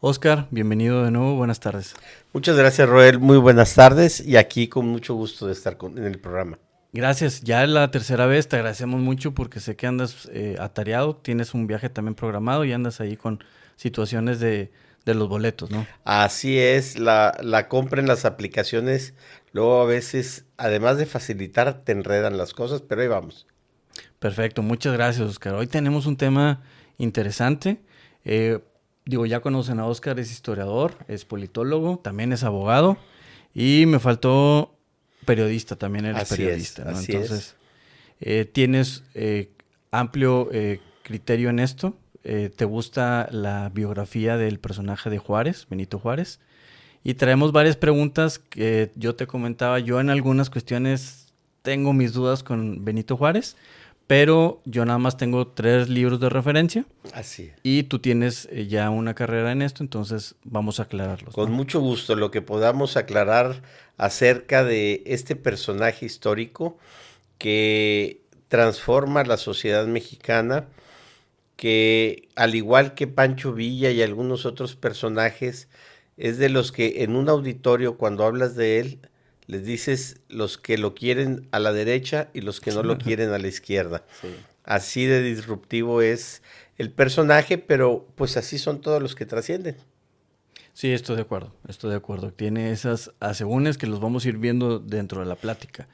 Oscar, bienvenido de nuevo, buenas tardes. Muchas gracias, Roel. Muy buenas tardes y aquí con mucho gusto de estar en el programa. Gracias, ya es la tercera vez, te agradecemos mucho porque sé que andas atareado, tienes un viaje también programado y andas ahí con situaciones de los boletos, ¿no? Así es, la compra en las aplicaciones, luego a veces, además de facilitar, te enredan las cosas, pero ahí vamos. Perfecto, muchas gracias, Oscar. Hoy tenemos un tema interesante. Eh, ya conocen a Oscar, es historiador, es politólogo, también es abogado y me faltó periodista, también eres Así es, periodista, ¿no? así es. Entonces, tienes amplio criterio en esto. Te gusta la biografía del personaje de Juárez, Benito Juárez. Y traemos varias preguntas que yo te comentaba. Yo en algunas cuestiones tengo mis dudas con Benito Juárez, pero yo nada más tengo 3 libros de referencia Así es. y tú tienes ya una carrera en esto, entonces vamos a aclararlos, Con ¿no? mucho gusto lo que podamos aclarar acerca de este personaje histórico que transforma la sociedad mexicana, que al igual que Pancho Villa y algunos otros personajes, es de los que en un auditorio cuando hablas de él, les dices los que lo quieren a la derecha y los que no lo quieren a la izquierda. Sí. Así de disruptivo es el personaje, pero pues así son todos los que trascienden. Sí, estoy de acuerdo, estoy de acuerdo. Tiene esas asegúnes que los vamos a ir viendo dentro de la plática.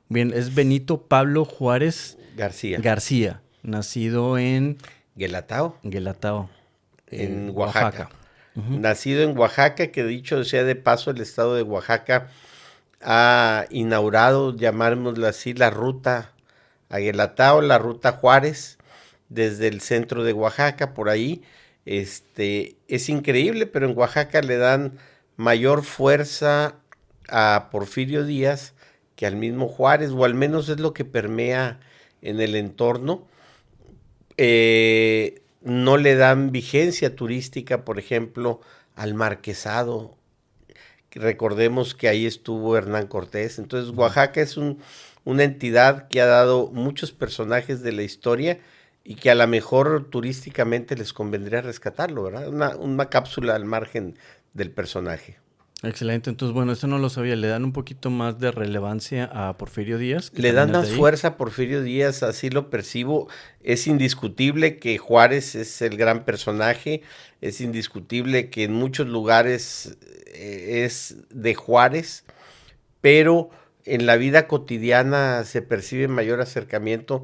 Bien, es Benito Pablo Juárez García, García, nacido en Guelatao, Guelatao, en Oaxaca. Oaxaca. Ujú. Nacido en Oaxaca, que dicho sea de paso, el estado de Oaxaca ha inaugurado, llamémoslo así, la ruta a Guelatao, la ruta Juárez, desde el centro de Oaxaca, por ahí. Es increíble, pero en Oaxaca le dan mayor fuerza a Porfirio Díaz que al mismo Juárez, o al menos es lo que permea en el entorno. No le dan vigencia turística, por ejemplo, al Marquesado. Recordemos que ahí estuvo Hernán Cortés. Entonces, Ujú. Oaxaca es una entidad que ha dado muchos personajes de la historia y que a lo mejor turísticamente les convendría rescatarlo, ¿verdad? Una cápsula al margen del personaje. Excelente, entonces bueno, esto no lo sabía, le dan un poquito más de relevancia a Porfirio Díaz, que Le también dan es de más ahí. fuerza a Porfirio Díaz, así lo percibo. Es indiscutible que Juárez es el gran personaje, es indiscutible que en muchos lugares es de Juárez, pero en la vida cotidiana se percibe mayor acercamiento,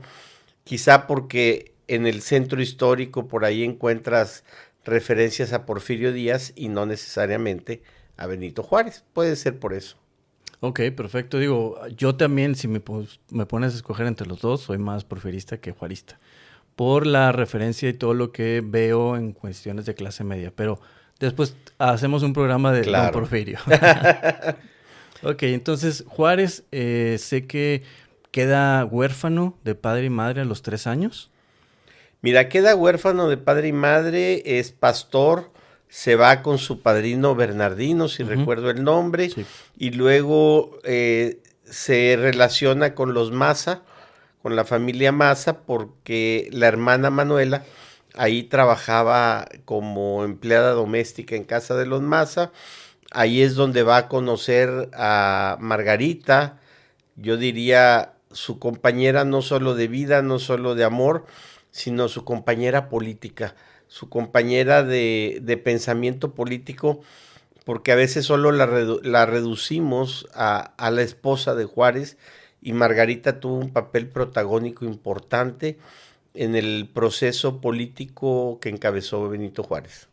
quizá porque en el centro histórico por ahí encuentras referencias a Porfirio Díaz y no necesariamente a Benito Juárez. Puede ser por eso. Ok, perfecto. Digo, yo también, si me pones a escoger entre los dos, soy más porfirista que juarista. Por la referencia y todo lo que veo en cuestiones de clase media. Pero después hacemos un programa de Don Claro. Porfirio. Ok, entonces Juárez, sé que queda huérfano de padre y madre a los 3 años. Mira, queda huérfano de padre y madre, es pastor, se va con su padrino Bernardino, si Ujú. recuerdo el nombre, Sí. y luego se relaciona con los Maza, con la familia Maza, porque la hermana Manuela ahí trabajaba como empleada doméstica en casa de los Maza. Ahí es donde va a conocer a Margarita, yo diría su compañera no solo de vida, no solo de amor, sino su compañera política, su compañera de pensamiento político, porque a veces solo la reducimos a la esposa de Juárez y Margarita tuvo un papel protagónico importante en el proceso político que encabezó Benito Juárez.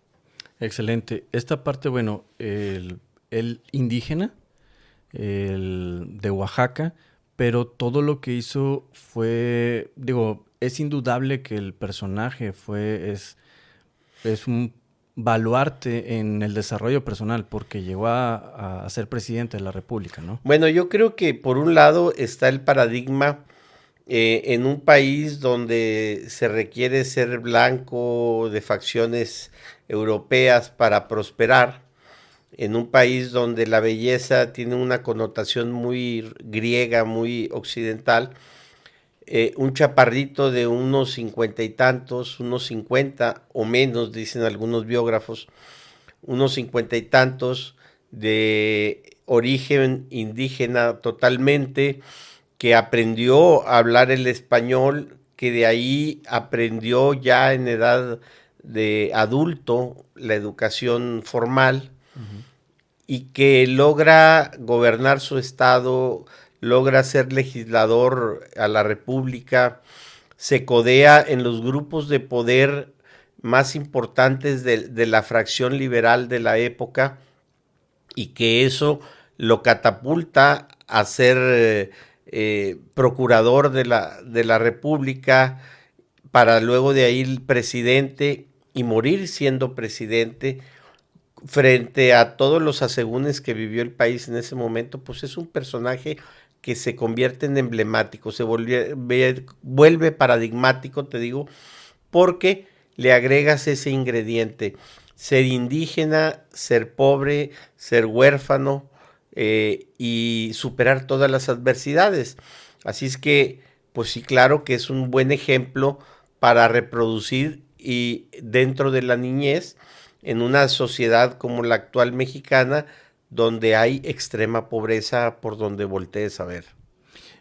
Excelente. Esta parte, bueno, el indígena, el de Oaxaca, pero todo lo que hizo fue, digo, es indudable que el personaje es un baluarte en el desarrollo personal, porque llegó a ser presidente de la República, ¿no? Bueno, yo creo que por un lado está el paradigma en un país donde se requiere ser blanco de facciones europeas para prosperar, en un país donde la belleza tiene una connotación muy griega, muy occidental, un chaparrito de unos 50 y tantos, unos 50 o menos, dicen algunos biógrafos, unos 50 y tantos, de origen indígena totalmente, que aprendió a hablar el español, que de ahí aprendió ya en edad de adulto la educación formal, y que logra gobernar su estado, logra ser legislador a la República, se codea en los grupos de poder más importantes de la fracción liberal de la época, y que eso lo catapulta a ser procurador de la República, para luego de ahí el presidente y morir siendo presidente. Frente a todos los asegúnes que vivió el país en ese momento, pues es un personaje que se convierte en emblemático, vuelve paradigmático, te digo, porque le agregas ese ingrediente: ser indígena, ser pobre, ser huérfano, y superar todas las adversidades. Así es que, pues sí, claro que es un buen ejemplo para reproducir, y dentro de la niñez, en una sociedad como la actual mexicana, donde hay extrema pobreza por donde voltees a ver.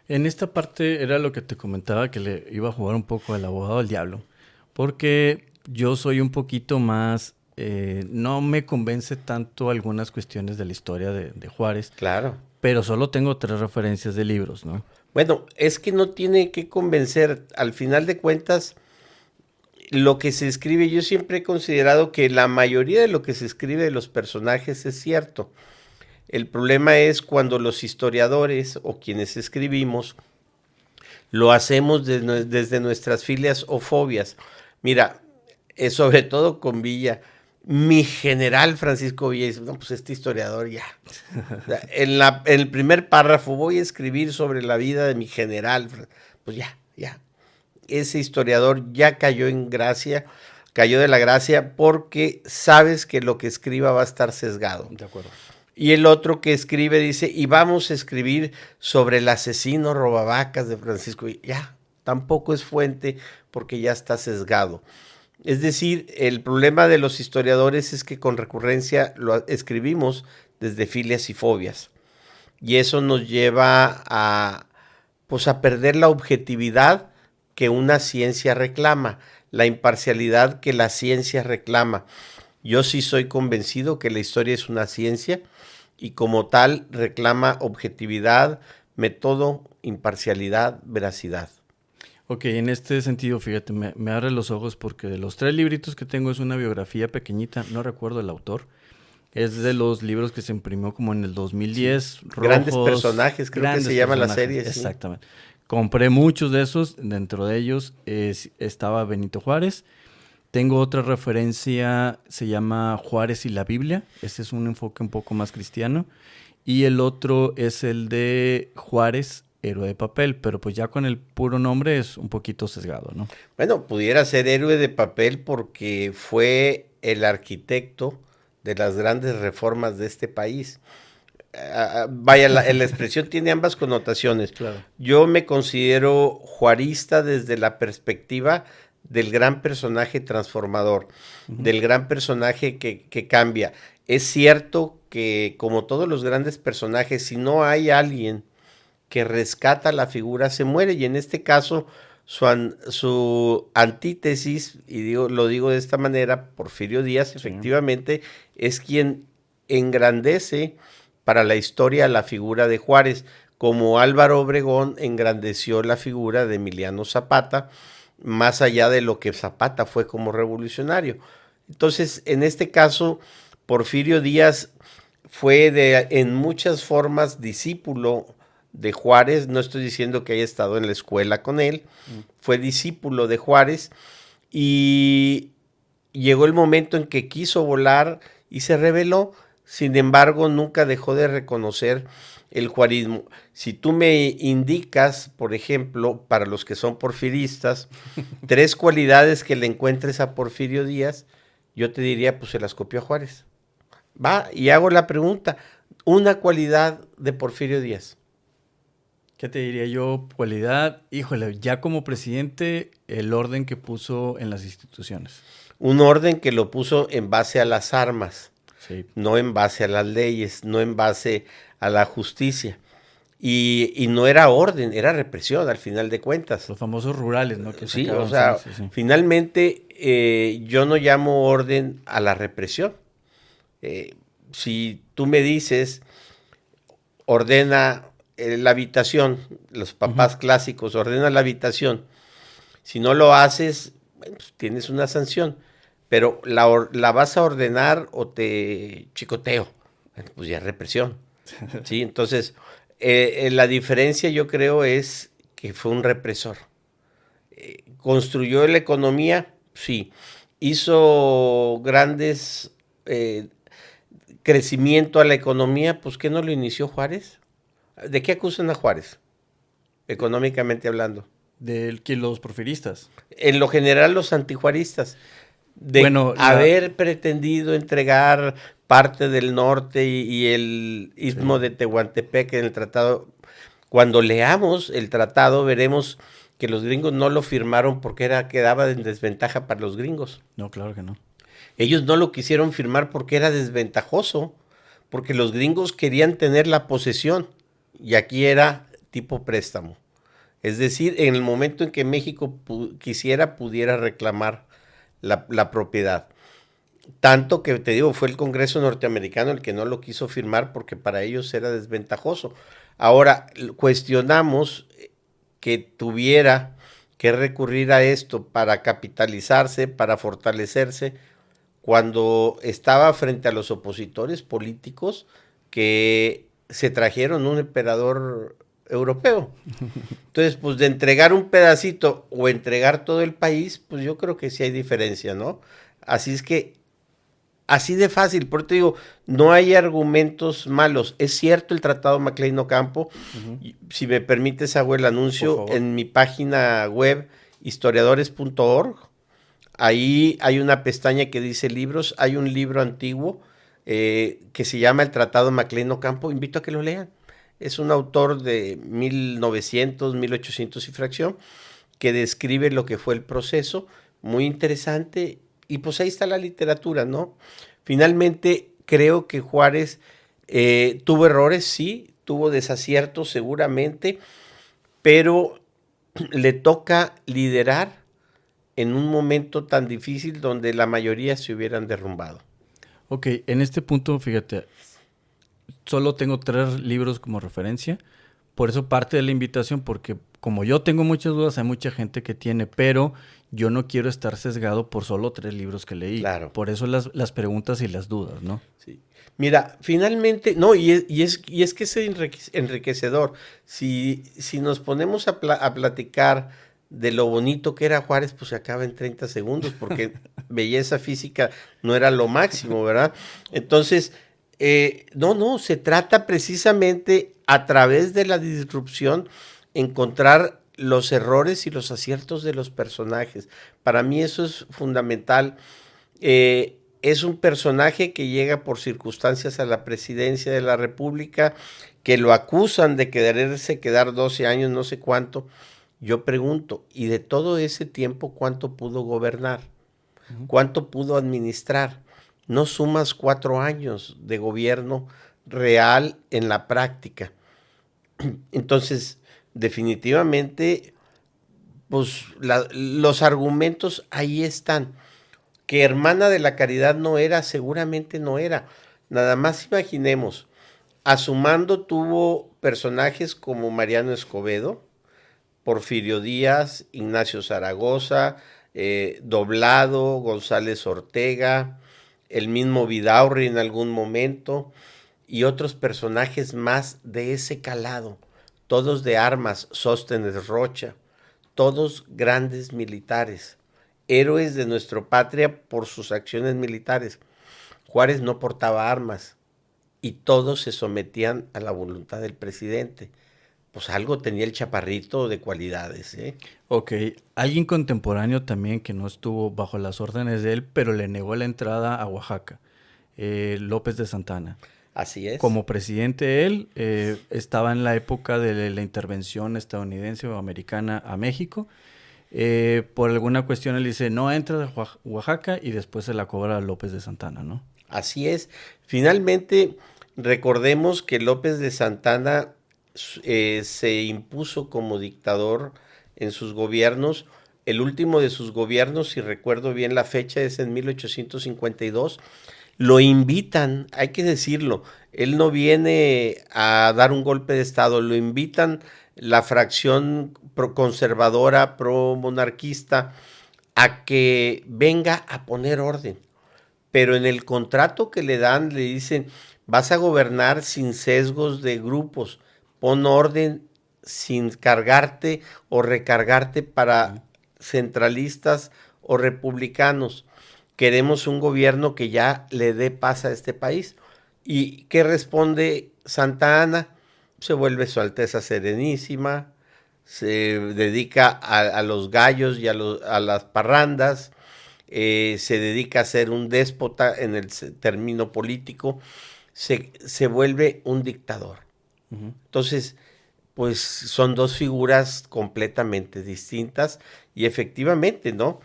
En esta parte era lo que te comentaba, que le iba a jugar un poco al abogado del diablo, porque yo soy un poquito más, no me convence tanto algunas cuestiones de la historia de Juárez, Claro. pero solo tengo 3 referencias de libros, ¿no? Bueno, es que no tiene que convencer. Al final de cuentas, lo que se escribe, yo siempre he considerado que la mayoría de lo que se escribe de los personajes es cierto. El problema es cuando los historiadores o quienes escribimos lo hacemos desde nuestras filias o fobias. Mira, sobre todo con Villa, mi general Francisco Villa dice: no, pues este historiador ya. En el primer párrafo voy a escribir sobre la vida de mi general. Pues ya. Ese historiador ya cayó de la gracia, porque sabes que lo que escriba va a estar sesgado. De acuerdo. Y el otro que escribe dice: y vamos a escribir sobre el asesino robavacas de Francisco. Ya, tampoco es fuente, porque ya está sesgado. Es decir, el problema de los historiadores es que con recurrencia lo escribimos desde filias y fobias. Y eso nos lleva a perder la objetividad que una ciencia reclama, la imparcialidad que la ciencia reclama. Yo sí soy convencido que la historia es una ciencia, y como tal reclama objetividad, método, imparcialidad, veracidad. Ok, en este sentido, fíjate, me abre los ojos, porque de los 3 libritos que tengo es una biografía pequeñita, no recuerdo el autor. Es de los libros que se imprimió como en el 2010. Sí. Rojos, Grandes personajes, creo que se llama la serie. Exactamente. Sí. Compré muchos de esos, dentro de ellos estaba Benito Juárez. Tengo otra referencia, se llama Juárez y la Biblia. Este es un enfoque un poco más cristiano. Y el otro es el de Juárez, héroe de papel, pero pues ya con el puro nombre es un poquito sesgado, ¿no? Bueno, pudiera ser héroe de papel porque fue el arquitecto de las grandes reformas de este país. Vaya, la expresión tiene ambas connotaciones. Claro. Yo me considero juarista desde la perspectiva del gran personaje transformador, del gran personaje que cambia. Es cierto que, como todos los grandes personajes, si no hay alguien que rescata la figura, se muere. Y en este caso, su antítesis, y lo digo de esta manera, Porfirio Díaz, efectivamente, es quien engrandece para la historia la figura de Juárez, como Álvaro Obregón engrandeció la figura de Emiliano Zapata, más allá de lo que Zapata fue como revolucionario. Entonces, en este caso, Porfirio Díaz fue en muchas formas discípulo de Juárez. No estoy diciendo que haya estado en la escuela con él, fue discípulo de Juárez, y llegó el momento en que quiso volar y se rebeló. Sin embargo, nunca dejó de reconocer el juarismo. Si tú me indicas, por ejemplo, para los que son porfiristas, 3 cualidades que le encuentres a Porfirio Díaz, yo te diría, pues se las copió a Juárez. Va, y hago la pregunta: una cualidad de Porfirio Díaz. ¿Qué te diría yo? Cualidad, híjole, ya como presidente, el orden que puso en las instituciones. Un orden que lo puso en base a las armas. Sí. no en base a las leyes, no en base a la justicia. Y no era orden, era represión al final de cuentas. Los famosos rurales, ¿no? Que Sí, o sacaron, sea, sí, sí, sí. finalmente yo no llamo orden a la represión. Si tú me dices, ordena la habitación, los Ujú. papás clásicos, ordena la habitación. Si no lo haces, bueno, pues tienes una sanción, pero la vas a ordenar o te chicoteo. Bueno, pues ya es represión. ¿Sí? Entonces, la diferencia yo creo es que fue un represor. ¿Construyó la economía? Sí. ¿Hizo grandes crecimiento a la economía? Pues ¿qué no lo inició Juárez? ¿De qué acusan a Juárez? Económicamente hablando. Del que los porfiristas. En lo general los antijuaristas, de Bueno, haber pretendido entregar parte del norte y el istmo sí. de Tehuantepec en el tratado. Cuando leamos el tratado veremos que los gringos no lo firmaron porque quedaba en desventaja para los gringos. No, claro que no. Ellos no lo quisieron firmar porque era desventajoso, porque los gringos querían tener la posesión y aquí era tipo préstamo. Es decir, en el momento en que México quisiera, pudiera reclamar la propiedad. Tanto que, te digo, fue el Congreso norteamericano el que no lo quiso firmar porque para ellos era desventajoso. Ahora, cuestionamos que tuviera que recurrir a esto para capitalizarse, para fortalecerse, cuando estaba frente a los opositores políticos que se trajeron un emperador europeo. Entonces, pues de entregar un pedacito o entregar todo el país, pues yo creo que sí hay diferencia, ¿no? Así es que, así de fácil, por eso te digo, no hay argumentos malos. Es cierto el Tratado MacLean Ocampo, Ujú. si me permites hago el Por anuncio favor. en mi página web historiadores.org. Ahí hay una pestaña que dice libros, hay un libro antiguo que se llama El Tratado MacLean Ocampo, invito a que lo lean. Es un autor de 1900, 1800 y fracción, que describe lo que fue el proceso, muy interesante, y pues ahí está la literatura, ¿no? Finalmente, creo que Juárez tuvo errores, sí, tuvo desaciertos seguramente, pero le toca liderar en un momento tan difícil donde la mayoría se hubieran derrumbado. Ok, en este punto, fíjate, solo tengo 3 libros como referencia. Por eso parte de la invitación, porque como yo tengo muchas dudas, hay mucha gente que tiene, pero yo no quiero estar sesgado por solo 3 libros que leí. Claro. Por eso las preguntas y las dudas, ¿no? Sí. Mira, finalmente, no, y es que es enriquecedor. Si nos ponemos a platicar de lo bonito que era Juárez, pues se acaba en 30 segundos, porque belleza física no era lo máximo, ¿verdad? Entonces, no, se trata precisamente a través de la disrupción encontrar los errores y los aciertos de los personajes. Para mí eso es fundamental. Es un personaje que llega por circunstancias a la presidencia de la República, que lo acusan de quererse quedar 12 años, no sé cuánto. Yo pregunto, ¿y de todo ese tiempo cuánto pudo gobernar? Ujú. ¿Cuánto pudo administrar? No sumas 4 años de gobierno real en la práctica. Entonces, definitivamente, pues los argumentos ahí están. Que hermana de la caridad no era, seguramente no era. Nada más imaginemos, a su mando tuvo personajes como Mariano Escobedo, Porfirio Díaz, Ignacio Zaragoza, Doblado, González Ortega, el mismo Vidaurri en algún momento, y otros personajes más de ese calado, todos de armas, Sóstenes Rocha, todos grandes militares, héroes de nuestra patria por sus acciones militares. Juárez no portaba armas y todos se sometían a la voluntad del presidente. Pues algo tenía el chaparrito de cualidades, ¿eh? Ok, alguien contemporáneo también que no estuvo bajo las órdenes de él, pero le negó la entrada a Oaxaca, López de Santana. Así es. Como presidente él estaba en la época de la intervención estadounidense o americana a México. Por alguna cuestión él dice, no entra a Oaxaca y después se la cobra a López de Santana, ¿no? Así es. Finalmente, recordemos que López de Santana se impuso como dictador en sus gobiernos. El último de sus gobiernos, si recuerdo bien la fecha, es en 1852. Lo invitan, hay que decirlo, él no viene a dar un golpe de estado, lo invitan la fracción conservadora, pro monarquista, a que venga a poner orden. Pero en el contrato que le dan le dicen, vas a gobernar sin sesgos de grupos, pon orden sin cargarte o recargarte para centralistas o republicanos. Queremos un gobierno que ya le dé paz a este país. ¿Y qué responde Santa Anna? Se vuelve Su Alteza Serenísima, se dedica a los gallos y a las parrandas, se dedica a ser un déspota en el término político, se vuelve un dictador. Entonces, pues son dos figuras completamente distintas y efectivamente, ¿no?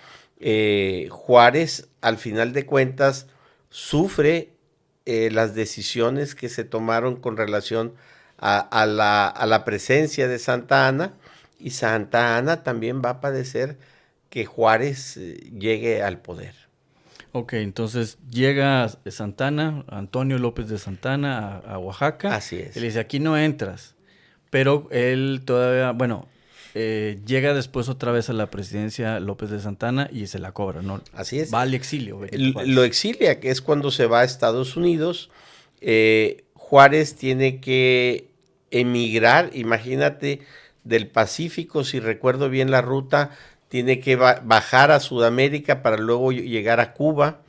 Juárez, al final de cuentas, sufre las decisiones que se tomaron con relación a la presencia de Santa Anna, y Santa Anna también va a padecer que Juárez llegue al poder. Ok, entonces llega Santana, Antonio López de Santana a Oaxaca. Así es. Y le dice, aquí no entras. Pero él todavía, bueno, llega después otra vez a la presidencia López de Santana y se la cobra, ¿no? Así es. Va al exilio. Lo exilia, que es cuando se va a Estados Unidos. Juárez tiene que emigrar, imagínate, del Pacífico, si recuerdo bien la ruta, tiene que bajar a Sudamérica para luego llegar a Cuba,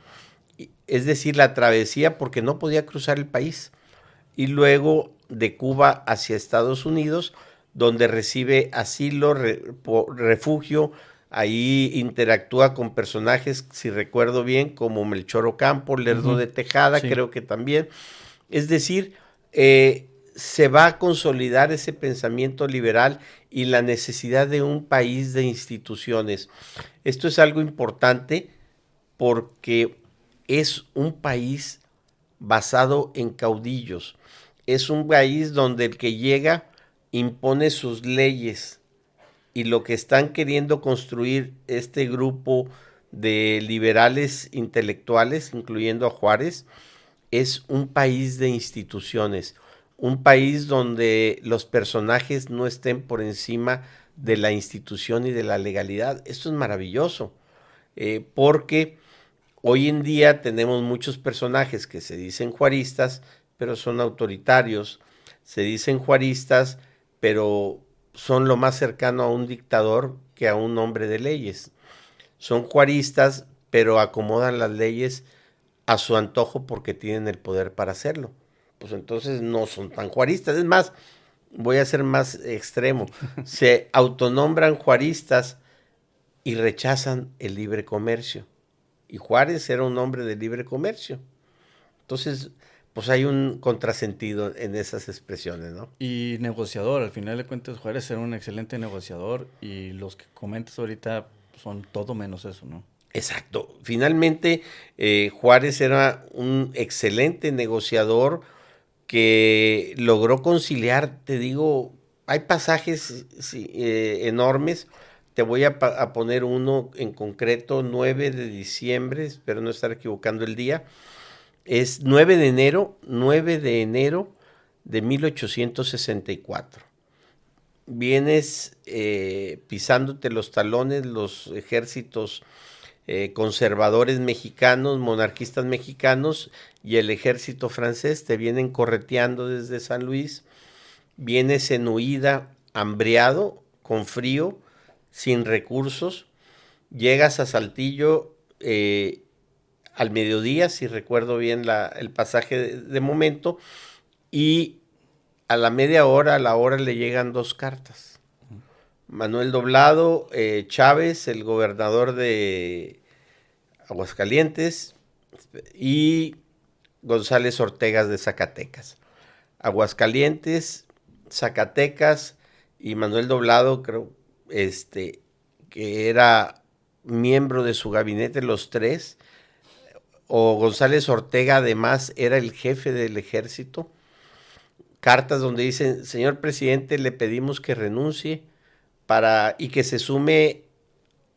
es decir, la travesía, porque no podía cruzar el país, y luego de Cuba hacia Estados Unidos, donde recibe asilo, refugio. Ahí interactúa con personajes, si recuerdo bien, como Melchor Ocampo, Lerdo de Tejada, sí, creo que también. Es decir, se va a consolidar ese pensamiento liberal y la necesidad de un país de instituciones. Esto es algo importante porque es un país basado en caudillos. Es un país donde el que llega impone sus leyes, y lo que están queriendo construir este grupo de liberales intelectuales, incluyendo a Juárez, es un país de instituciones, un país donde los personajes no estén por encima de la institución y de la legalidad. Esto es maravilloso, porque hoy en día tenemos muchos personajes que se dicen juaristas, pero son autoritarios, se dicen juaristas, pero son lo más cercano a un dictador que a un hombre de leyes. Son juaristas, pero acomodan las leyes a su antojo porque tienen el poder para hacerlo. Pues entonces no son tan juaristas. Es más, voy a ser más extremo. Se autonombran juaristas y rechazan el libre comercio. Y Juárez era un hombre de libre comercio. Entonces, pues hay un contrasentido en esas expresiones, ¿no? Y negociador, al final de cuentas Juárez era un excelente negociador y los que comentas ahorita son todo menos eso, ¿no? Exacto. Finalmente, Juárez era un excelente negociador que logró conciliar, te digo, hay pasajes enormes. Te voy a poner uno en concreto, 9 de diciembre, espero no estar equivocando el día. Es 9 de enero de 1864. Vienes pisándote los talones los ejércitos conservadores mexicanos, monarquistas mexicanos y el ejército francés te vienen correteando desde San Luis. Vienes en huida, hambriado, con frío, sin recursos. Llegas a Saltillo al mediodía, si recuerdo bien el pasaje de momento, y a la media hora, a la hora le llegan 2 cartas. Manuel Doblado Chávez, el gobernador de Aguascalientes, y González Ortegas de Zacatecas. Aguascalientes, Zacatecas y Manuel Doblado, creo, que era miembro de su gabinete, los tres, o González Ortega además era el jefe del ejército. Cartas donde dicen, señor presidente, le pedimos que renuncie y que se sume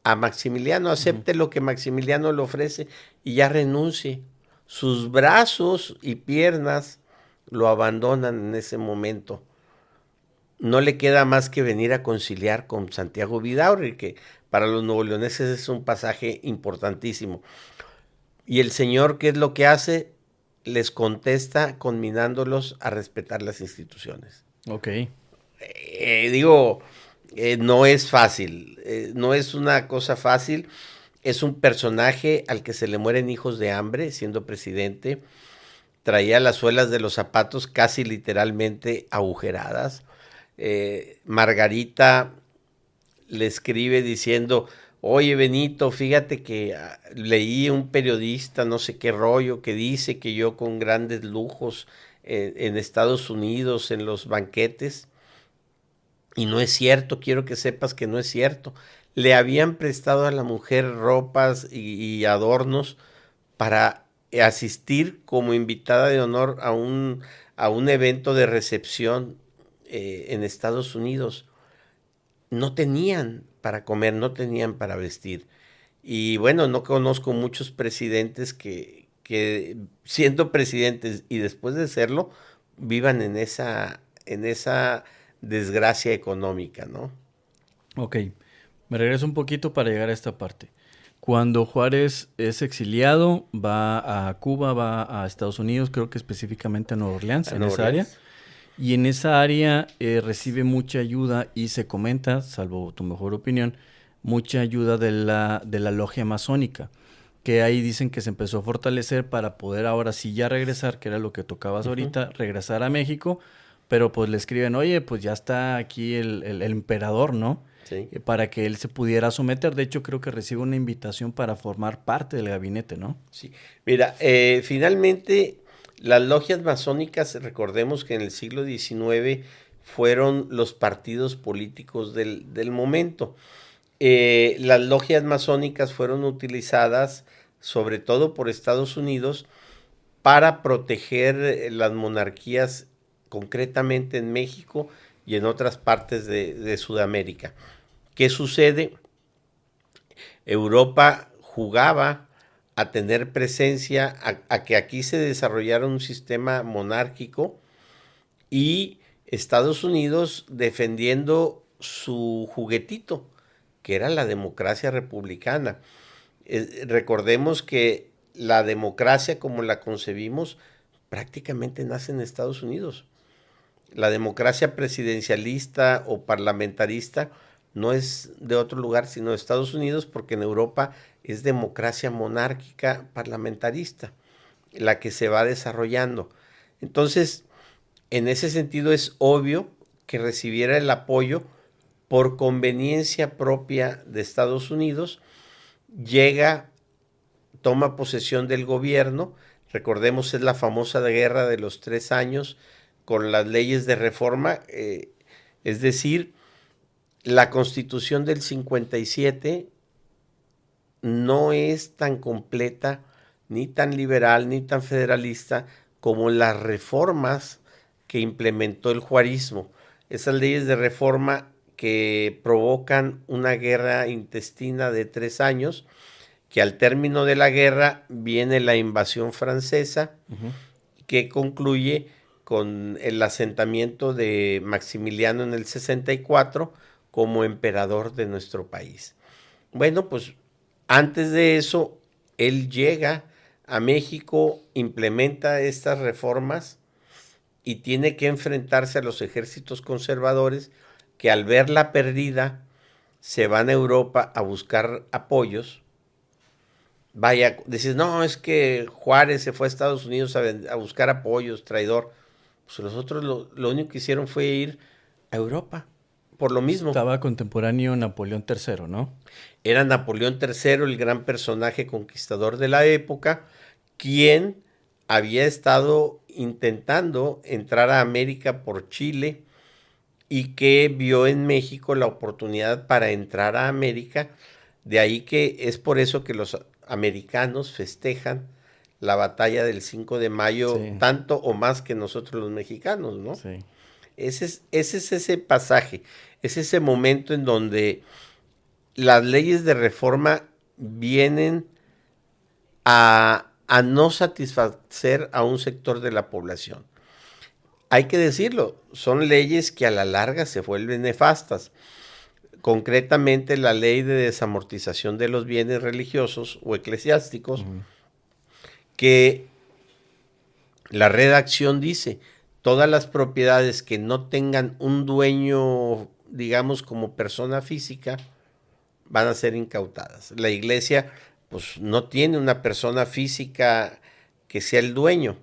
a Maximiliano, acepte lo que Maximiliano le ofrece y ya renuncie. Sus brazos y piernas lo abandonan en ese momento. No le queda más que venir a conciliar con Santiago Vidaurri, que para los nuevoleoneses es un pasaje importantísimo. Y el señor, ¿qué es lo que hace? Les contesta conminándolos a respetar las instituciones. Ok. No es fácil, no es una cosa fácil. Es un personaje al que se le mueren hijos de hambre siendo presidente. Traía las suelas de los zapatos casi literalmente agujeradas. Margarita le escribe diciendo, oye Benito, fíjate que leí un periodista, no sé qué rollo, que dice que yo con grandes lujos en Estados Unidos, en los banquetes, y no es cierto, quiero que sepas que no es cierto. Le habían prestado a la mujer ropas y adornos para asistir como invitada de honor a un evento de recepción en Estados Unidos. No tenían para comer, no tenían para vestir. Y bueno, no conozco muchos presidentes que siendo presidentes y después de serlo, vivan en esa desgracia económica, ¿no? Ok, me regreso un poquito para llegar a esta parte. Cuando Juárez es exiliado, va a Cuba, va a Estados Unidos, creo que específicamente a Nueva Orleans, en esa área. Y en esa área recibe mucha ayuda y se comenta, salvo tu mejor opinión, mucha ayuda de la logia masónica, que ahí dicen que se empezó a fortalecer para poder ahora sí ya regresar, que era lo que tocabas ahorita, regresar a México, pero pues le escriben, oye, pues ya está aquí el emperador, ¿no? Sí. Para que él se pudiera someter. De hecho, creo que recibe una invitación para formar parte del gabinete, ¿no? Sí. Mira, finalmente las logias masónicas, recordemos que en el siglo XIX fueron los partidos políticos del momento. Las logias masónicas fueron utilizadas sobre todo por Estados Unidos para proteger las monarquías, concretamente en México y en otras partes de Sudamérica. ¿Qué sucede? Europa jugaba a tener presencia, a que aquí se desarrollara un sistema monárquico y Estados Unidos defendiendo su juguetito, que era la democracia republicana. Recordemos que la democracia como la concebimos prácticamente nace en Estados Unidos. La democracia presidencialista o parlamentarista no es de otro lugar sino de Estados Unidos, porque en Europa es democracia monárquica parlamentarista la que se va desarrollando. Entonces, en ese sentido es obvio que recibiera el apoyo por conveniencia propia de Estados Unidos. Llega, toma posesión del gobierno. Recordemos, es la famosa guerra de los 3 años con las leyes de reforma, es decir, la Constitución del 57 no es tan completa, ni tan liberal, ni tan federalista como las reformas que implementó el juarismo. Esas leyes de reforma que provocan una guerra intestina de 3 años, que al término de la guerra viene la invasión francesa, que concluye con el asentamiento de Maximiliano en el 64 como emperador de nuestro país. Bueno, pues antes de eso, él llega a México, implementa estas reformas y tiene que enfrentarse a los ejércitos conservadores que al verla perdida se van a Europa a buscar apoyos. Vaya, dices, no, es que Juárez se fue a Estados Unidos a buscar apoyos, traidor. Pues los otros lo único que hicieron fue ir a Europa, por lo mismo. Estaba contemporáneo Napoleón III, ¿no? Era Napoleón III, el gran personaje conquistador de la época, quien había estado intentando entrar a América por Chile y que vio en México la oportunidad para entrar a América. De ahí que es por eso que los americanos festejan la batalla del 5 de mayo, Sí. tanto o más que nosotros los mexicanos, ¿no? Sí. Ese es ese pasaje, es ese momento en donde las leyes de reforma vienen a no satisfacer a un sector de la población. Hay que decirlo, son leyes que a la larga se vuelven nefastas. Concretamente, la ley de desamortización de los bienes religiosos o eclesiásticos, que la redacción dice, todas las propiedades que no tengan un dueño, digamos, como persona física, van a ser incautadas. La iglesia, pues, no tiene una persona física que sea el dueño.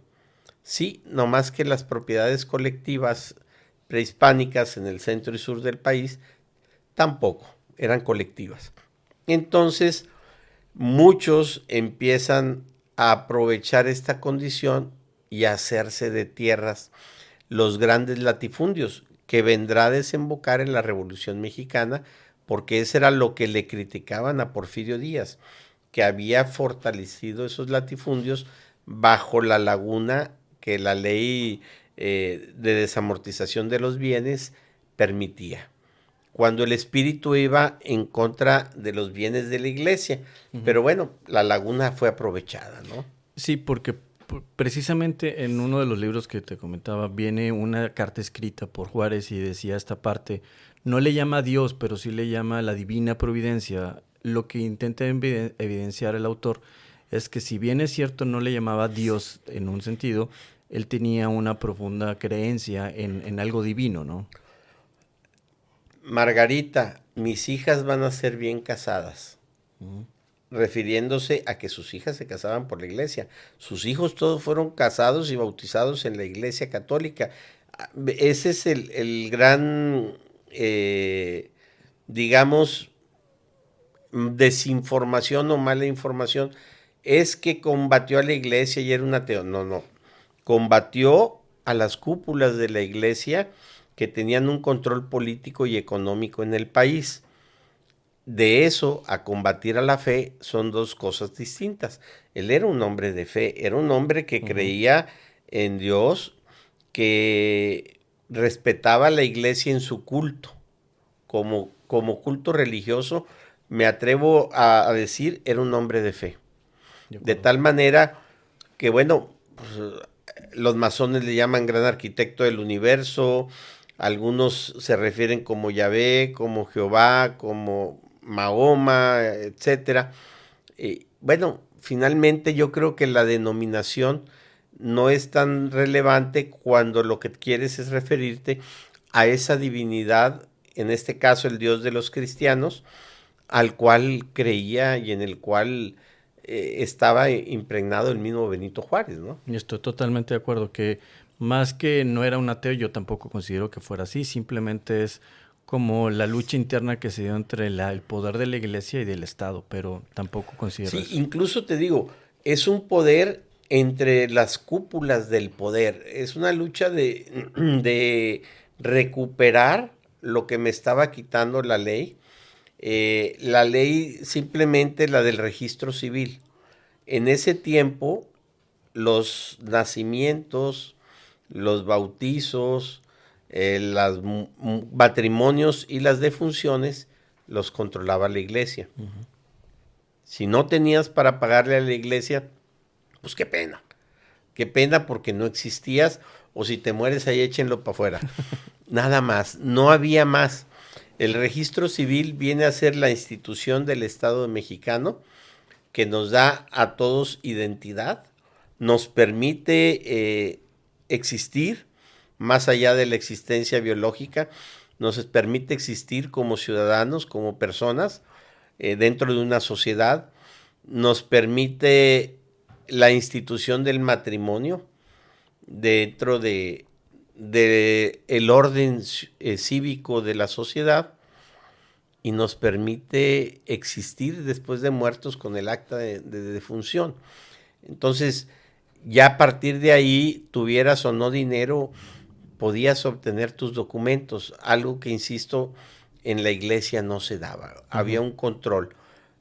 Sí, nomás que las propiedades colectivas prehispánicas en el centro y sur del país tampoco eran colectivas. Entonces, muchos empiezan a aprovechar esta condición y a hacerse de tierras los grandes latifundios, que vendrá a desembocar en la Revolución Mexicana, porque eso era lo que le criticaban a Porfirio Díaz, que había fortalecido esos latifundios bajo la laguna que la ley de desamortización de los bienes permitía, cuando el espíritu iba en contra de los bienes de la iglesia. Pero bueno, la laguna fue aprovechada, ¿no? Sí, porque precisamente en uno de los libros que te comentaba viene una carta escrita por Juárez y decía esta parte, no le llama a Dios, pero sí le llama a la divina providencia. Lo que intenta evidenciar el autor es que si bien es cierto no le llamaba a Dios en un sentido, él tenía una profunda creencia en algo divino, ¿no? Margarita, mis hijas van a ser bien casadas, refiriéndose a que sus hijas se casaban por la iglesia. Sus hijos todos fueron casados y bautizados en la iglesia católica. Ese es el gran, digamos, desinformación o mala información. Es que combatió a la iglesia y era un ateo. No, no. Combatió a las cúpulas de la iglesia que tenían un control político y económico en el país. De eso a combatir a la fe son dos cosas distintas. Él era un hombre de fe, era un hombre que creía en Dios, que respetaba a la iglesia en su culto, como culto religioso, me atrevo a decir, era un hombre de fe. De tal manera que, bueno, pues, los masones le llaman gran arquitecto del universo, algunos se refieren como Yahvé, como Jehová, como Mahoma, etcétera. Bueno, finalmente yo creo que la denominación no es tan relevante cuando lo que quieres es referirte a esa divinidad, en este caso el Dios de los cristianos, al cual creía y en el cual estaba impregnado el mismo Benito Juárez, ¿no? Y estoy totalmente de acuerdo que más que no era un ateo, yo tampoco considero que fuera así, simplemente es como la lucha interna que se dio entre el poder de la iglesia y del Estado, pero tampoco considero Sí, eso. incluso te digo, es un poder entre las cúpulas del poder, es una lucha de recuperar lo que me estaba quitando la ley simplemente la del registro civil. En ese tiempo, los nacimientos, los bautizos, los matrimonios y las defunciones los controlaba la iglesia. Si no tenías para pagarle a la iglesia, pues qué pena. Qué pena porque no existías, o si te mueres ahí échenlo para afuera. Nada más, no había más. El registro civil viene a ser la institución del Estado mexicano que nos da a todos identidad, nos permite existir más allá de la existencia biológica, nos permite existir como ciudadanos, como personas, dentro de una sociedad, nos permite la institución del matrimonio dentro de el orden cívico de la sociedad, y nos permite existir después de muertos con el acta de defunción. Entonces, ya a partir de ahí, tuvieras o no dinero, podías obtener tus documentos, algo que, insisto, en la iglesia no se daba, había un control.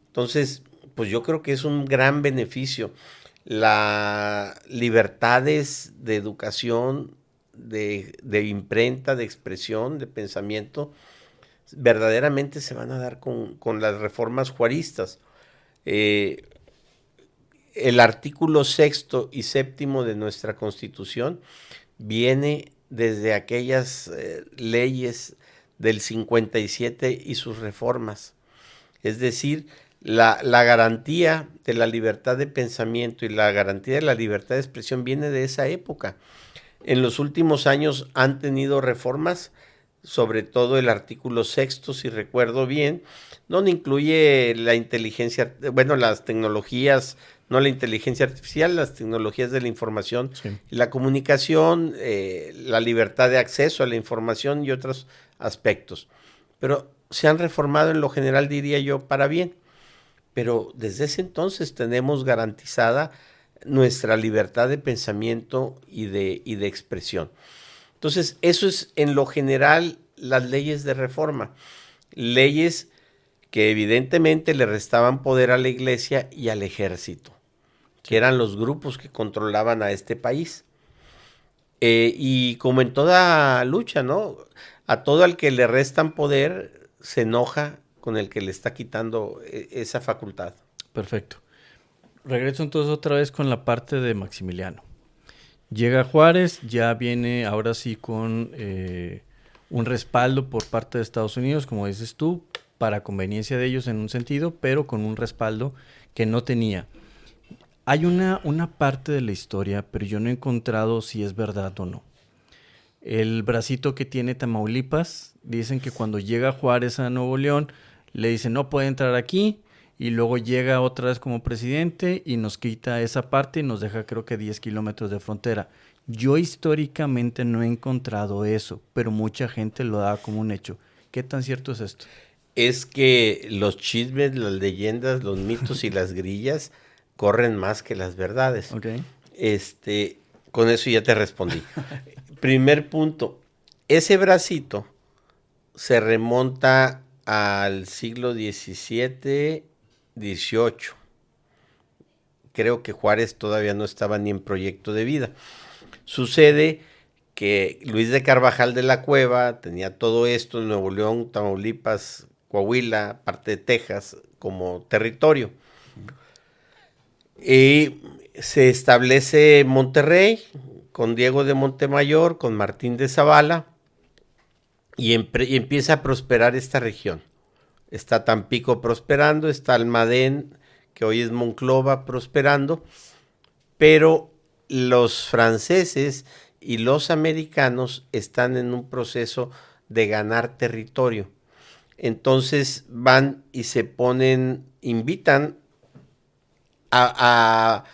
Entonces, pues yo creo que es un gran beneficio. las libertades de educación, de imprenta, de expresión, de pensamiento, verdaderamente se van a dar con las reformas juaristas. El artículo 6º y 7º de nuestra Constitución viene desde aquellas leyes del 57 y sus reformas. Es decir, la garantía de la libertad de pensamiento y la garantía de la libertad de expresión viene de esa época. En los últimos años han tenido reformas, sobre todo el artículo 6º, si recuerdo bien, donde incluye la inteligencia, bueno, las tecnologías, no la inteligencia artificial, las tecnologías de la información y la comunicación, la libertad de acceso a la información y otros aspectos. Pero se han reformado en lo general, diría yo, para bien. Pero desde ese entonces tenemos garantizada nuestra libertad de pensamiento y de expresión. Entonces, eso es en lo general las leyes de reforma. Leyes que evidentemente le restaban poder a la iglesia y al ejército, que eran los grupos que controlaban a este país. Y como en toda lucha, ¿no? A todo al que le restan poder se enoja con el que le está quitando esa facultad. Perfecto. Regreso entonces otra vez con la parte de Maximiliano. Llega Juárez, ya viene ahora sí con un respaldo por parte de Estados Unidos, como dices tú, para conveniencia de ellos en un sentido, pero con un respaldo que no tenía. Hay una parte de la historia, pero yo no he encontrado si es verdad o no. El bracito que tiene Tamaulipas, dicen que cuando llega Juárez a Nuevo León, le dicen no puede entrar aquí, y luego llega otra vez como presidente y nos quita esa parte y nos deja creo que 10 kilómetros de frontera. Yo históricamente no he encontrado eso, pero mucha gente lo da como un hecho. ¿Qué tan cierto es esto? Es que los chismes, las leyendas, los mitos y las grillas corren más que las verdades. Okay. Con eso ya te respondí. Primer punto, ese bracito se remonta al siglo XVII, XVIII. Creo que Juárez todavía no estaba ni en proyecto de vida. Sucede que Luis de Carvajal de la Cueva tenía todo esto en Nuevo León, Tamaulipas, Coahuila, parte de Texas, como territorio. Y se establece Monterrey con Diego de Montemayor, con Martín de Zavala, y empieza a prosperar esta región. Está Tampico prosperando, está Almadén, que hoy es Monclova, prosperando, pero los franceses y los americanos están en un proceso de ganar territorio. Entonces van y se ponen, invitan a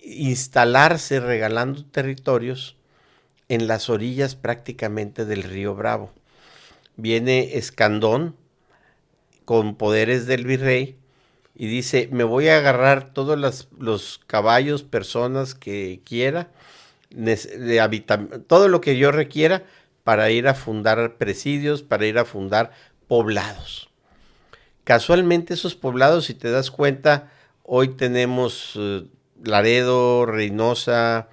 instalarse regalando territorios en las orillas prácticamente del río Bravo. Viene Escandón con poderes del virrey y dice, me voy a agarrar todos los caballos, personas que quiera, todo lo que yo requiera para ir a fundar presidios, para ir a fundar poblados. Casualmente esos poblados, si te das cuenta, hoy tenemos Laredo, Reynosa,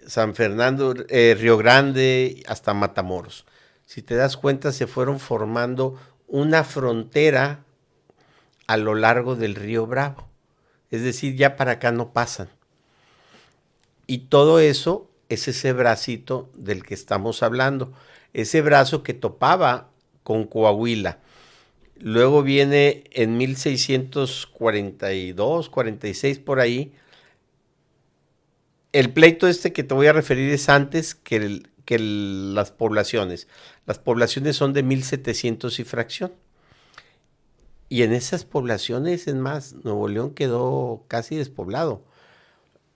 San Fernando, Río Grande, hasta Matamoros. Si te das cuenta, se fueron formando una frontera a lo largo del río Bravo. Es decir, ya para acá no pasan. Y todo eso es ese bracito del que estamos hablando. Ese brazo que topaba con Coahuila. Luego viene en 1642, 46 por ahí. El pleito que te voy a referir es antes que las poblaciones. Las poblaciones son de 1700 y fracción. Y en esas poblaciones, es más, Nuevo León quedó casi despoblado.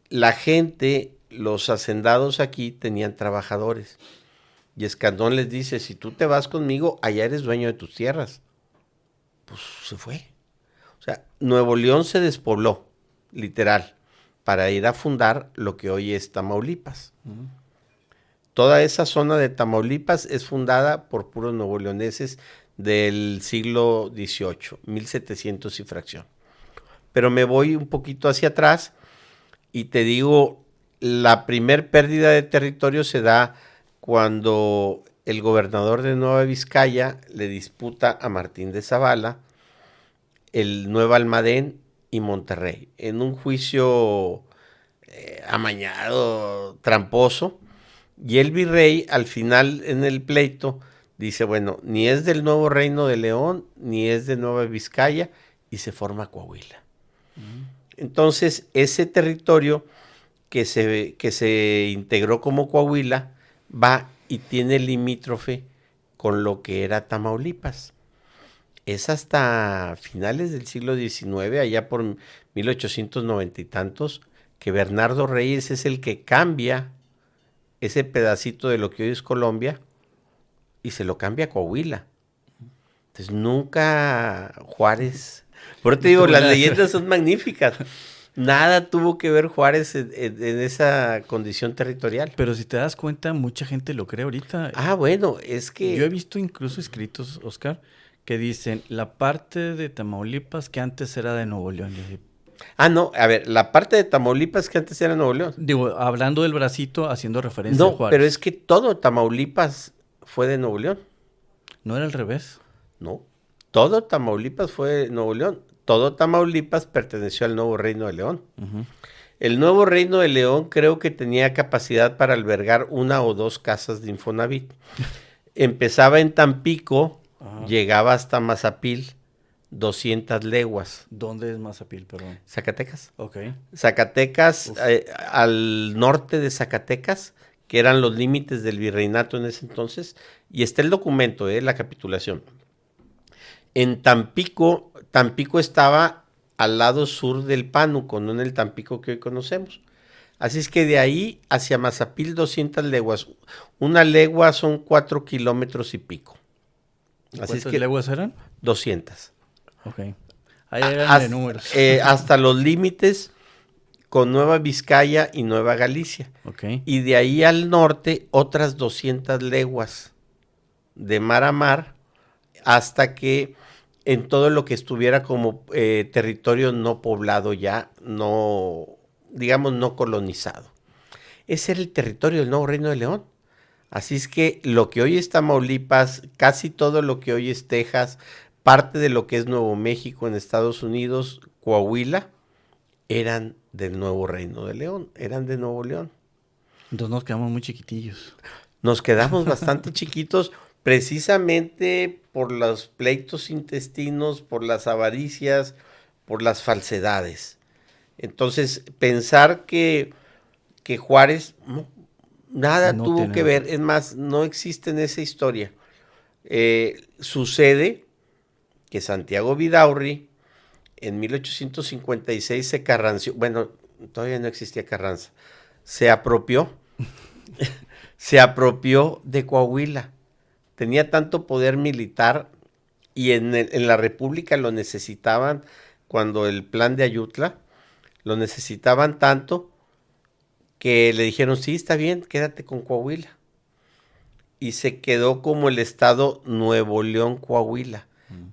La gente, los hacendados aquí tenían trabajadores. Y Escandón les dice, si tú te vas conmigo, allá eres dueño de tus tierras. Pues se fue. O sea, Nuevo León se despobló, literal, para ir a fundar lo que hoy es Tamaulipas. Toda esa zona de Tamaulipas es fundada por puros nuevoleoneses del siglo XVIII, 1700 y fracción. Pero me voy un poquito hacia atrás Y te digo, la primer pérdida de territorio se da cuando el gobernador de Nueva Vizcaya le disputa a Martín de Zavala el Nuevo Almadén y Monterrey, en un juicio amañado, tramposo, y el virrey al final en el pleito dice, bueno, ni es del Nuevo Reino de León, ni es de Nueva Vizcaya, y se forma Coahuila. Entonces, ese territorio que se integró como Coahuila va y tiene limítrofe con lo que era Tamaulipas. Es hasta finales del siglo XIX, allá por 1890 y tantos, que Bernardo Reyes es el que cambia ese pedacito de lo que hoy es Colombia y se lo cambia a Coahuila. Entonces nunca Juárez... Por eso te digo, las leyendas son magníficas. Nada tuvo que ver Juárez en esa condición territorial. Pero si te das cuenta, mucha gente lo cree ahorita. Bueno, es que... Yo he visto incluso escritos, Oscar, que dicen la parte de Tamaulipas que antes era de Nuevo León. No, a ver, la parte de Tamaulipas que antes era Nuevo León. Digo, hablando del bracito, haciendo referencia a Juárez. No, pero es que todo Tamaulipas fue de Nuevo León. ¿No era al revés? No, todo Tamaulipas fue de Nuevo León. Todo Tamaulipas perteneció al Nuevo Reino de León. Uh-huh. El Nuevo Reino de León creo que tenía capacidad para albergar 1 o 2 casas de Infonavit. Empezaba en Tampico, llegaba hasta Mazapil, 200 leguas. ¿Dónde es Mazapil, perdón? Zacatecas. Ok. Zacatecas, al norte de Zacatecas, que eran los límites del virreinato en ese entonces, y está el documento, la capitulación. En Tampico estaba al lado sur del Pánuco, no en el Tampico que hoy conocemos. Así es que de ahí hacia Mazapil 200 leguas. 1 legua son 4 kilómetros y pico. ¿Cuántas leguas eran? 200. Ok. Ahí eran de números. Hasta los límites con Nueva Vizcaya y Nueva Galicia. Okay. Y de ahí al norte otras 200 leguas de mar a mar hasta que en todo lo que estuviera como territorio no poblado ya, no, digamos, no colonizado. Ese era el territorio del Nuevo Reino de León. Así es que lo que hoy es Tamaulipas, casi todo lo que hoy es Texas, parte de lo que es Nuevo México en Estados Unidos, Coahuila, eran del Nuevo Reino de León, eran de Nuevo León. Entonces nos quedamos muy chiquitillos. Nos quedamos bastante chiquitos, precisamente por los pleitos intestinos, por las avaricias, por las falsedades. Entonces, pensar que Juárez nada no tuvo que ver, es más, no existe en esa historia. Sucede que Santiago Vidaurri en 1856 se carranció, bueno, todavía no existía Carranza, se apropió de Coahuila. Tenía tanto poder militar y en la República lo necesitaban cuando el plan de Ayutla, lo necesitaban tanto que le dijeron, sí, está bien, quédate con Coahuila. Y se quedó como el estado Nuevo León, Coahuila.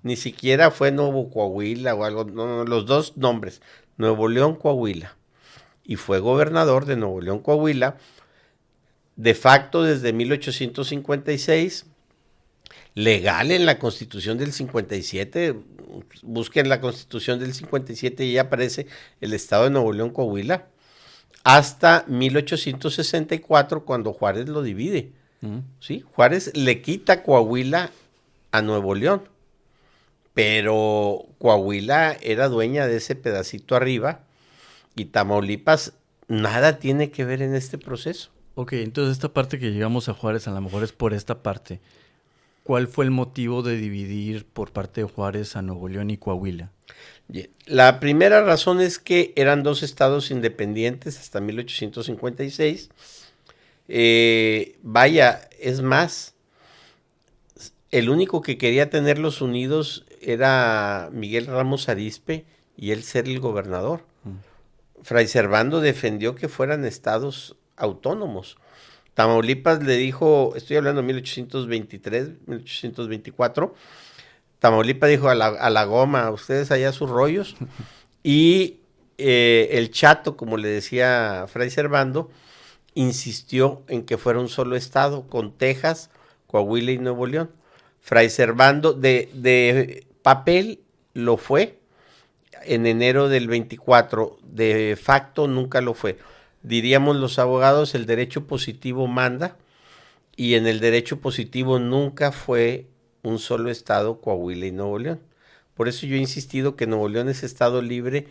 Ni siquiera fue Nuevo Coahuila o algo, no, los dos nombres, Nuevo León, Coahuila. Y fue gobernador de Nuevo León, Coahuila, de facto desde 1856, legal en la Constitución del 57, busquen la Constitución del 57 y ahí aparece el estado de Nuevo León, Coahuila, hasta 1864 cuando Juárez lo divide. ¿Sí? Juárez le quita Coahuila a Nuevo León, pero Coahuila era dueña de ese pedacito arriba y Tamaulipas nada tiene que ver en este proceso. Ok, entonces esta parte que llegamos a Juárez a lo mejor es por esta parte. ¿Cuál fue el motivo de dividir por parte de Juárez a Nuevo León y Coahuila? La primera razón es que eran 2 estados independientes hasta 1856. Es más, el único que quería tenerlos unidos era Miguel Ramos Arizpe y él ser el gobernador. Fray Servando defendió que fueran estados autónomos. Tamaulipas le dijo, estoy hablando de 1823, 1824, Tamaulipas dijo a la goma, ustedes allá sus rollos, y el Chato, como le decía Fray Servando, insistió en que fuera un solo estado, con Texas, Coahuila y Nuevo León. Fray Servando, de papel lo fue en enero del 24, de facto nunca lo fue. Diríamos los abogados, el derecho positivo manda, y en el derecho positivo nunca fue un solo estado, Coahuila y Nuevo León. Por eso yo he insistido que Nuevo León es estado libre,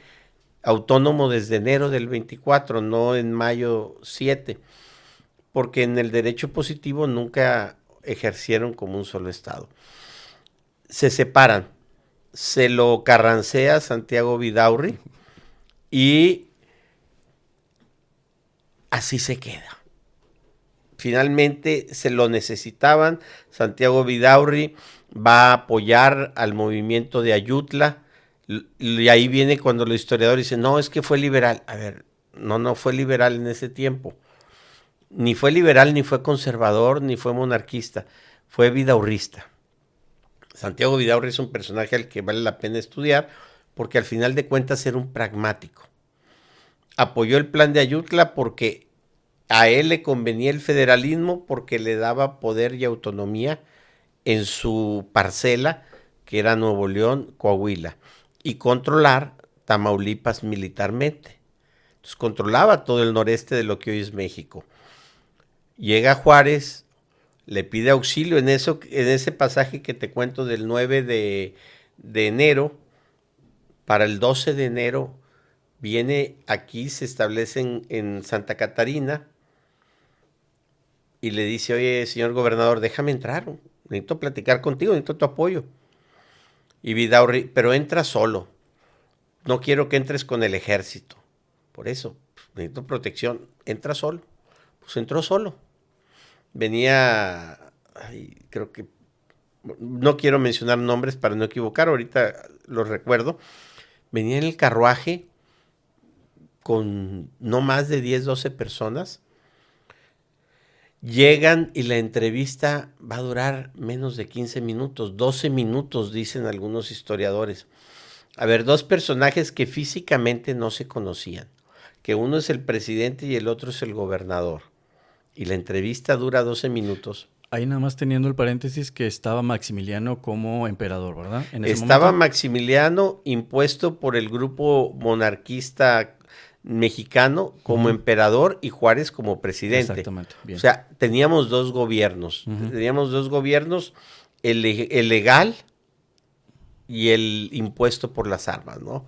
autónomo desde enero del 24, no en mayo 7, porque en el derecho positivo nunca ejercieron como un solo estado. Se separan, se lo carrancea Santiago Vidaurri y así se queda. Finalmente se lo necesitaban, Santiago Vidaurri va a apoyar al movimiento de Ayutla, y ahí viene cuando los historiadores dicen, no, es que fue liberal. A ver, no fue liberal en ese tiempo. Ni fue liberal, ni fue conservador, ni fue monarquista. Fue vidaurrista. Santiago Vidaurri es un personaje al que vale la pena estudiar porque al final de cuentas era un pragmático. Apoyó el plan de Ayutla porque a él le convenía el federalismo porque le daba poder y autonomía en su parcela, que era Nuevo León, Coahuila, y controlar Tamaulipas militarmente. Entonces controlaba todo el noreste de lo que hoy es México. Llega Juárez, le pide auxilio en ese pasaje que te cuento del 9 de enero, para el 12 de enero viene aquí, se establece en Santa Catarina y le dice, oye, señor gobernador, déjame entrar, necesito platicar contigo, necesito tu apoyo. Y Vidaurri, pero entra solo, no quiero que entres con el ejército, por eso, necesito protección, entra solo. Pues entró solo. Venía, creo que, no quiero mencionar nombres para no equivocar, ahorita los recuerdo, venía en el carruaje con no más de 10, 12 personas, llegan y la entrevista va a durar menos de 15 minutos, 12 minutos dicen algunos historiadores. A ver, dos personajes que físicamente no se conocían, que uno es el presidente y el otro es el gobernador, y la entrevista dura 12 minutos. Ahí nada más teniendo el paréntesis que estaba Maximiliano como emperador, ¿verdad? Estaba Maximiliano impuesto por el grupo monarquista mexicano como emperador y Juárez como presidente. Exactamente. Bien. O sea, teníamos dos gobiernos. Teníamos dos gobiernos, el legal y el impuesto por las armas, ¿no?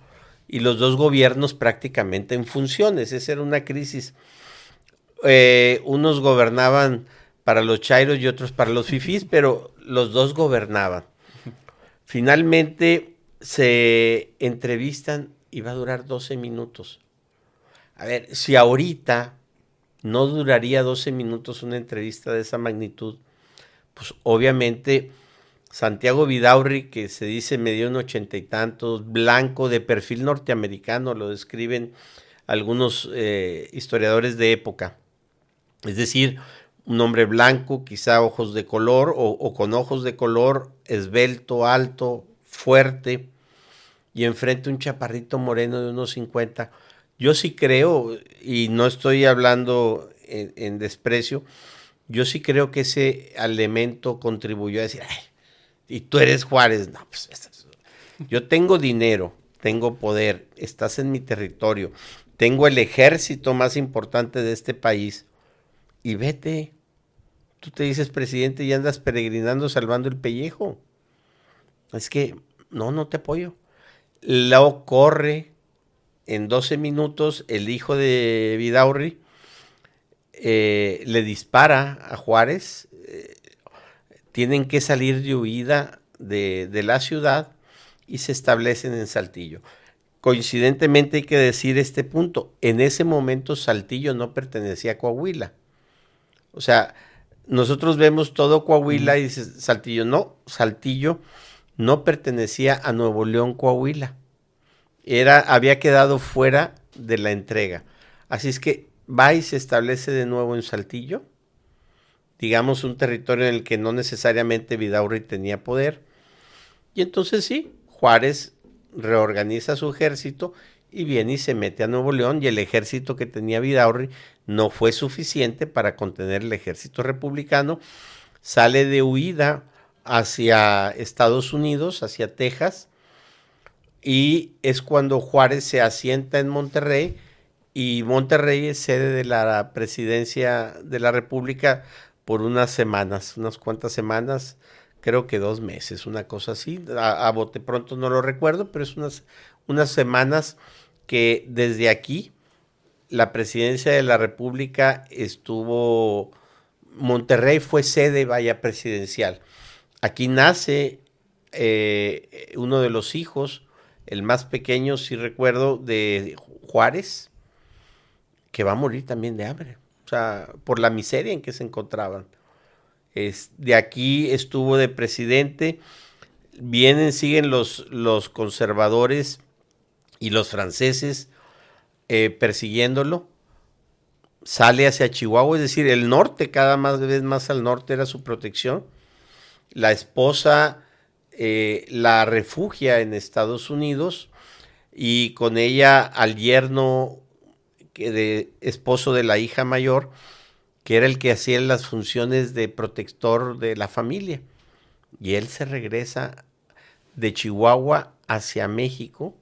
Y los dos gobiernos prácticamente en funciones. Esa era una crisis. Unos gobernaban para los chairos y otros para los fifís, pero los dos gobernaban. Finalmente se entrevistan y va a durar 12 minutos. A ver, si ahorita no duraría 12 minutos una entrevista de esa magnitud, pues obviamente Santiago Vidaurri, que se dice medio en 80 y tantos, blanco, de perfil norteamericano, lo describen algunos historiadores de época. Es decir, un hombre blanco, quizá ojos de color o con ojos de color, esbelto, alto, fuerte, y enfrente un chaparrito moreno de unos 50. Yo sí creo, y no estoy hablando en desprecio, yo sí creo que ese elemento contribuyó a decir, ay, y tú eres Juárez. No, pues, yo tengo dinero, tengo poder, estás en mi territorio, tengo el ejército más importante de este país, y vete. Tú te dices presidente y andas peregrinando salvando el pellejo. Es que no te apoyo. Luego corre en 12 minutos el hijo de Vidaurri, le dispara a Juárez, tienen que salir de huida de la ciudad y se establecen en Saltillo. Coincidentemente hay que decir este punto, en ese momento Saltillo no pertenecía a Coahuila. O sea, nosotros vemos todo Coahuila y dices Saltillo. No, Saltillo no pertenecía a Nuevo León, Coahuila. Había quedado fuera de la entrega. Así es que va y se establece de nuevo en Saltillo, digamos un territorio en el que no necesariamente Vidaurri tenía poder. Y entonces sí, Juárez reorganiza su ejército y viene y se mete a Nuevo León, y el ejército que tenía Vidaurri no fue suficiente para contener el ejército republicano. Sale de huida hacia Estados Unidos, hacia Texas, y es cuando Juárez se asienta en Monterrey, y Monterrey es sede de la presidencia de la República por unas semanas, unas cuantas semanas, creo que 2 meses, una cosa así, a bote pronto no lo recuerdo, pero es unas semanas que desde aquí la presidencia de la República estuvo, Monterrey fue sede, vaya, presidencial. Aquí nace uno de los hijos, el más pequeño, si recuerdo, de Juárez, que va a morir también de hambre, o sea, por la miseria en que se encontraban. De aquí estuvo de presidente, siguen los conservadores y los franceses persiguiéndolo, sale hacia Chihuahua, es decir, el norte, cada vez más al norte era su protección. La esposa la refugia en Estados Unidos, y con ella al yerno esposo de la hija mayor, que era el que hacía las funciones de protector de la familia. Y él se regresa de Chihuahua hacia México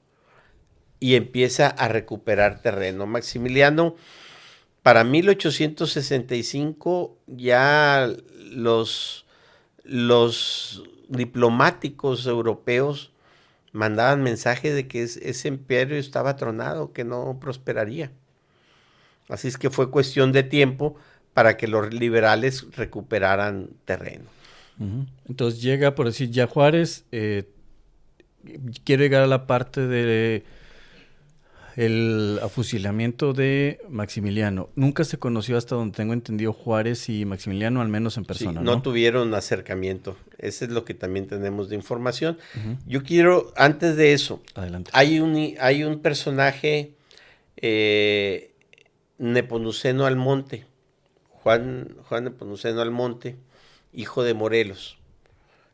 y empieza a recuperar terreno. Maximiliano, para 1865 ya los diplomáticos europeos mandaban mensajes de que ese imperio estaba tronado, que no prosperaría. Así es que fue cuestión de tiempo para que los liberales recuperaran terreno. Entonces llega, por decir, ya Juárez, quiere llegar a la parte de el afusilamiento de Maximiliano. Nunca se conoció, hasta donde tengo entendido, Juárez y Maximiliano, al menos en persona. Sí, no tuvieron acercamiento. Eso es lo que también tenemos de información. Yo quiero, antes de eso, adelante. Hay un personaje Nepomuceno Almonte, Juan Nepomuceno Almonte, hijo de Morelos.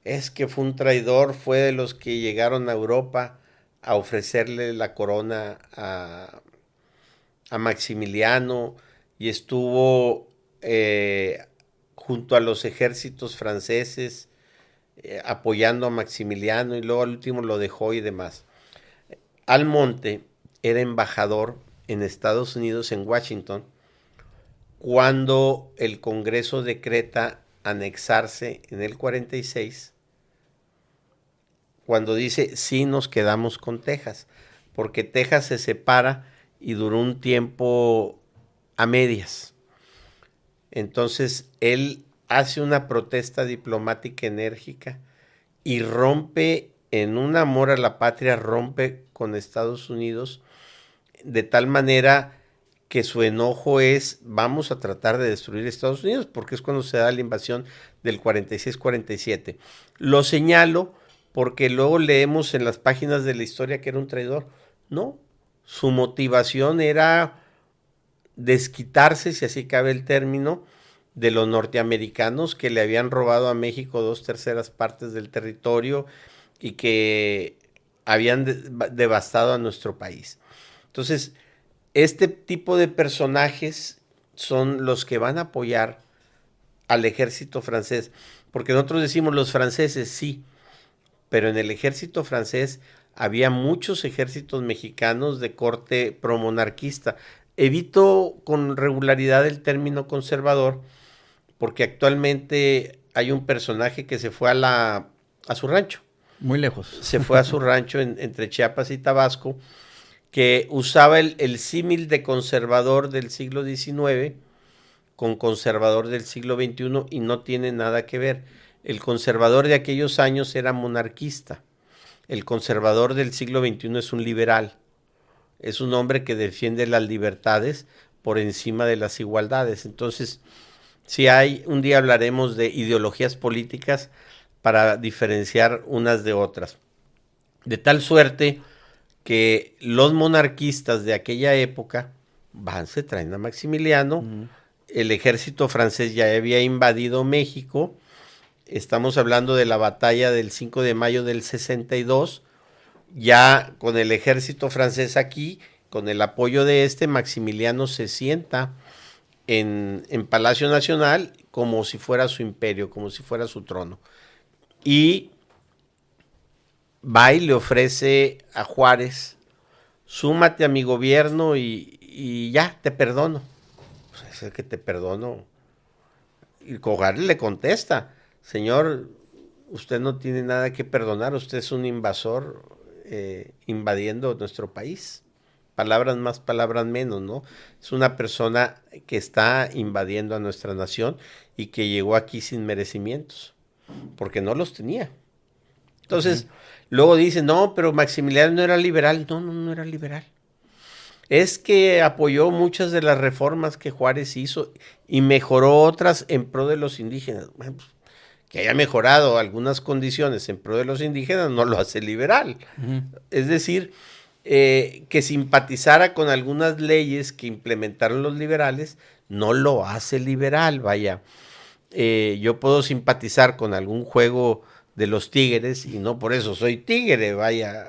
Es que fue un traidor, fue de los que llegaron a Europa a ofrecerle la corona a Maximiliano, y estuvo junto a los ejércitos franceses apoyando a Maximiliano, y luego al último lo dejó y demás. Almonte era embajador en Estados Unidos, en Washington, cuando el Congreso decreta anexarse en el 46, cuando dice sí nos quedamos con Texas, porque Texas se separa y duró un tiempo a medias. Entonces él hace una protesta diplomática enérgica y rompe, en un amor a la patria, rompe con Estados Unidos, de tal manera que su enojo es: vamos a tratar de destruir Estados Unidos, porque es cuando se da la invasión del 46-47. Lo señalo porque luego leemos en las páginas de la historia que era un traidor. No, su motivación era desquitarse, si así cabe el término, de los norteamericanos que le habían robado a México 2/3 partes del territorio y que habían devastado a nuestro país. Entonces, este tipo de personajes son los que van a apoyar al ejército francés, porque nosotros decimos los franceses, sí, pero en el ejército francés había muchos ejércitos mexicanos de corte promonarquista. Evito con regularidad el término conservador, porque actualmente hay un personaje que se fue a su rancho. Muy lejos. Se fue a su rancho entre Chiapas y Tabasco, que usaba el símil de conservador del siglo XIX con conservador del siglo XXI, y no tiene nada que ver. El conservador de aquellos años era monarquista. El conservador del siglo XXI es un liberal. Es un hombre que defiende las libertades por encima de las igualdades. Entonces, un día hablaremos de ideologías políticas para diferenciar unas de otras. De tal suerte que los monarquistas de aquella época se traen a Maximiliano. El ejército francés ya había invadido México. Estamos hablando de la batalla del 5 de mayo del 62, Ya con el ejército francés aquí, con el apoyo de Maximiliano se sienta en Palacio Nacional como si fuera su imperio, como si fuera su trono. Y va y le ofrece a Juárez, súmate a mi gobierno y ya, te perdono. Pues es el que te perdono. Y Juárez le contesta, señor, usted no tiene nada que perdonar, usted es un invasor invadiendo nuestro país. Palabras más, palabras menos, ¿no? Es una persona que está invadiendo a nuestra nación y que llegó aquí sin merecimientos, porque no los tenía. Entonces, luego dicen, no, pero Maximiliano no era liberal. No, no era liberal. Es que apoyó muchas de las reformas que Juárez hizo y mejoró otras en pro de los indígenas. Bueno, pues, que haya mejorado algunas condiciones en pro de los indígenas no lo hace liberal. Es decir, que simpatizara con algunas leyes que implementaron los liberales no lo hace liberal, vaya. Yo puedo simpatizar con algún juego de los tigres y no por eso soy tigre, vaya.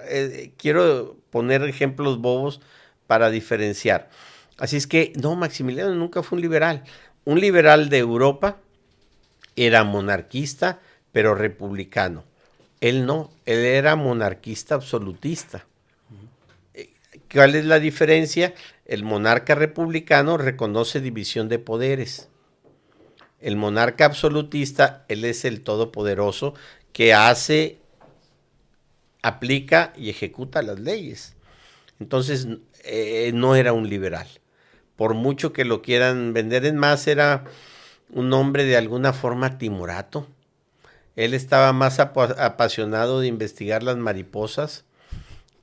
Quiero poner ejemplos bobos para diferenciar. Así es que, no, Maximiliano nunca fue un liberal. Un liberal de Europa era monarquista, pero republicano. Él no, él era monarquista absolutista. ¿Cuál es la diferencia? El monarca republicano reconoce división de poderes. El monarca absolutista, él es el todopoderoso que hace, aplica y ejecuta las leyes. Entonces, no era un liberal. Por mucho que lo quieran vender en más, era un hombre de alguna forma timorato. Él estaba más apasionado de investigar las mariposas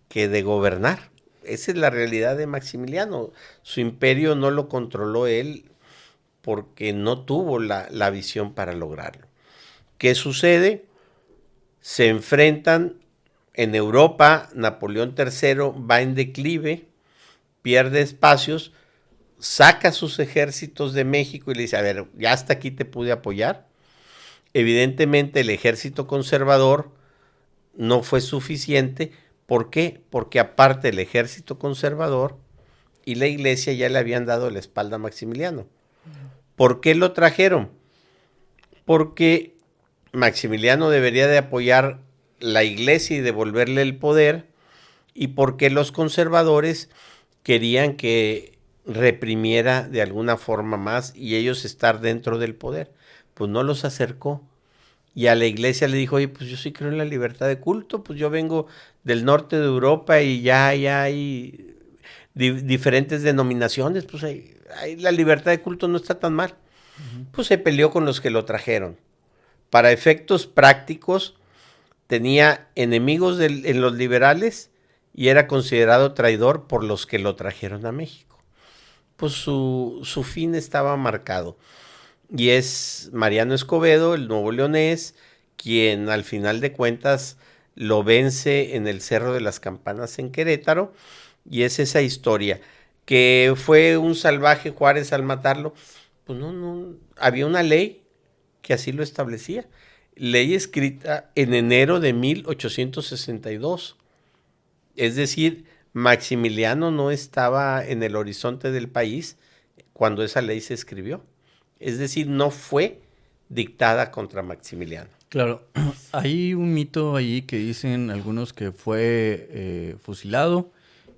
que de gobernar. Esa es la realidad de Maximiliano. Su imperio no lo controló él porque no tuvo la visión para lograrlo. ¿Qué sucede? Se enfrentan en Europa, Napoleón III va en declive, pierde espacios, saca sus ejércitos de México y le dice, a ver, ya hasta aquí te pude apoyar. Evidentemente el ejército conservador no fue suficiente. ¿Por qué? Porque aparte el ejército conservador y la iglesia ya le habían dado la espalda a Maximiliano. ¿Por qué lo trajeron? Porque Maximiliano debería de apoyar la iglesia y devolverle el poder, y porque los conservadores querían que reprimiera de alguna forma más y ellos estar dentro del poder. Pues no los acercó. Y a la iglesia le dijo, oye, pues yo sí creo en la libertad de culto, pues yo vengo del norte de Europa y ya hay diferentes denominaciones, pues la libertad de culto no está tan mal. Pues se peleó con los que lo trajeron. Para efectos prácticos, tenía enemigos en los liberales y era considerado traidor por los que lo trajeron a México. Pues su fin estaba marcado. Y es Mariano Escobedo, el nuevo leonés, quien al final de cuentas lo vence en el Cerro de las Campanas en Querétaro. Y es esa historia. Que fue un salvaje Juárez al matarlo. Pues no, había una ley que así lo establecía. Ley escrita en enero de 1862. Es decir, Maximiliano no estaba en el horizonte del país cuando esa ley se escribió. Es decir, no fue dictada contra Maximiliano. Claro, hay un mito ahí que dicen algunos que fue fusilado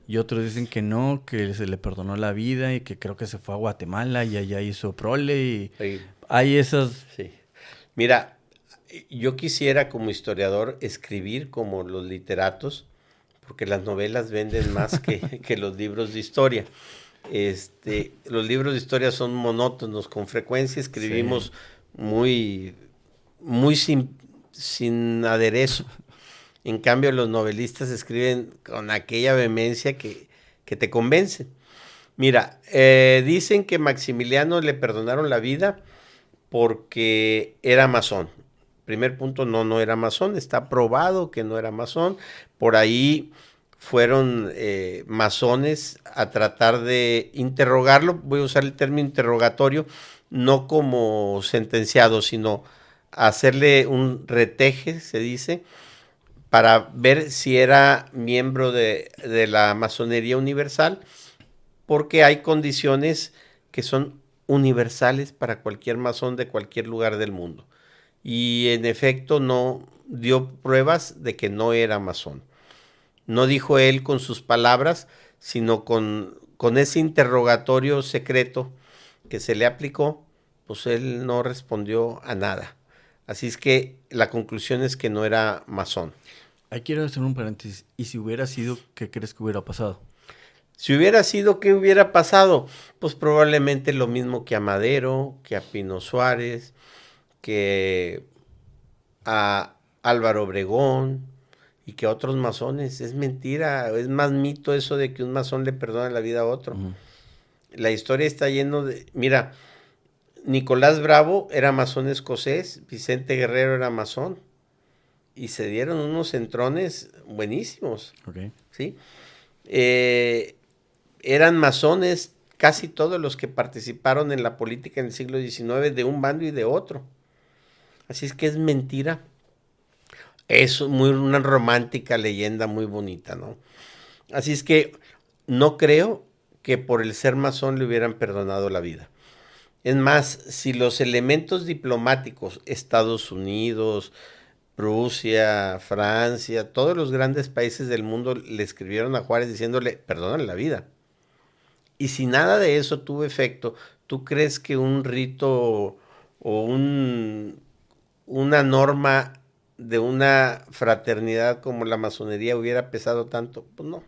y otros dicen que no, que se le perdonó la vida y que creo que se fue a Guatemala y allá hizo prole y sí. Hay esas... Sí. Mira, yo quisiera como historiador escribir como los literatos, porque las novelas venden más que los libros de historia. Los libros de historia son monótonos, con frecuencia escribimos muy sin aderezo. En cambio, los novelistas escriben con aquella vehemencia que te convence. Mira, dicen que Maximiliano le perdonaron la vida porque era masón. Primer punto, no era masón, está probado que no era masón. Por ahí fueron masones a tratar de interrogarlo, voy a usar el término interrogatorio, no como sentenciado, sino hacerle un reteje, se dice, para ver si era miembro de la Masonería Universal, porque hay condiciones que son universales para cualquier masón de cualquier lugar del mundo. Y en efecto no dio pruebas de que no era masón. No dijo él con sus palabras, sino con ese interrogatorio secreto que se le aplicó, pues él no respondió a nada. Así es que la conclusión es que no era masón. Ahí quiero hacer un paréntesis. ¿Y si hubiera sido, qué crees que hubiera pasado? Si hubiera sido, ¿qué hubiera pasado? Pues probablemente lo mismo que a Madero, que a Pino Suárez, que a Álvaro Obregón y que a otros masones. Es mentira, es más mito eso de que un masón le perdona la vida a otro. Ujú. La historia está lleno de... Mira, Nicolás Bravo era masón escocés, Vicente Guerrero era masón y se dieron unos entrones buenísimos, Ok. ¿sí? Eran masones casi todos los que participaron en la política en el siglo XIX de un bando y de otro. Así es que es mentira. Es una romántica leyenda muy bonita, ¿no? Así es que no creo que por el ser masón le hubieran perdonado la vida. Es más, si los elementos diplomáticos, Estados Unidos, Prusia, Francia, todos los grandes países del mundo le escribieron a Juárez diciéndole, perdónale la vida. Y si nada de eso tuvo efecto, ¿tú crees que un rito o una norma de una fraternidad como la masonería hubiera pesado tanto? Pues no.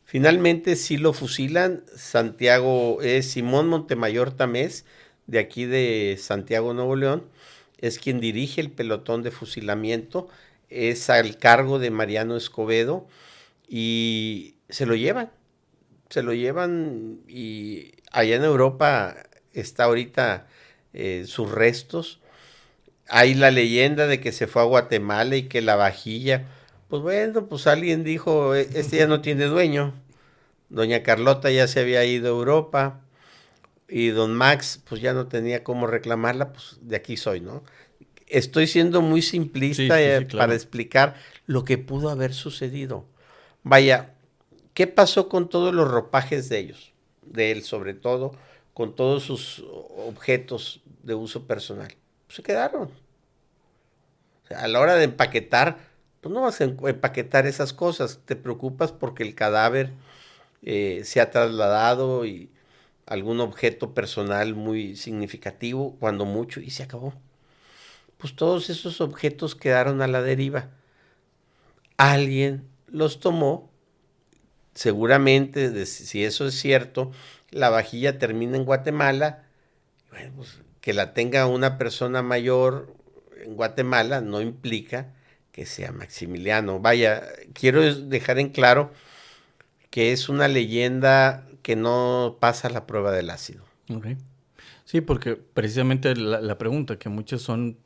Finalmente sí lo fusilan. Santiago es Simón Montemayor Tamés, de aquí de Santiago, Nuevo León, es quien dirige el pelotón de fusilamiento, es al cargo de Mariano Escobedo y se lo llevan y allá en Europa está ahorita sus restos. Hay la leyenda de que se fue a Guatemala y que la vajilla, pues bueno, pues alguien dijo, este ya no tiene dueño. Doña Carlota ya se había ido a Europa y don Max pues ya no tenía cómo reclamarla, pues de aquí soy, ¿no? Estoy siendo muy Sí, simplista sí, sí, para claro. explicar lo que pudo haber sucedido. Vaya, ¿qué pasó con todos los ropajes de ellos? De él, sobre todo, con todos sus objetos de uso personal. Pues se quedaron. O sea, a la hora de empaquetar, pues no vas a empaquetar esas cosas. Te preocupas porque el cadáver se ha trasladado y algún objeto personal muy significativo, cuando mucho, y se acabó. Pues todos esos objetos quedaron a la deriva. Alguien los tomó, seguramente, si eso es cierto, la vajilla termina en Guatemala, bueno, pues, que la tenga una persona mayor en Guatemala no implica que sea Maximiliano. Vaya, quiero dejar en claro que es una leyenda que no pasa la prueba del ácido. Ok. Sí, porque precisamente la pregunta, que muchas son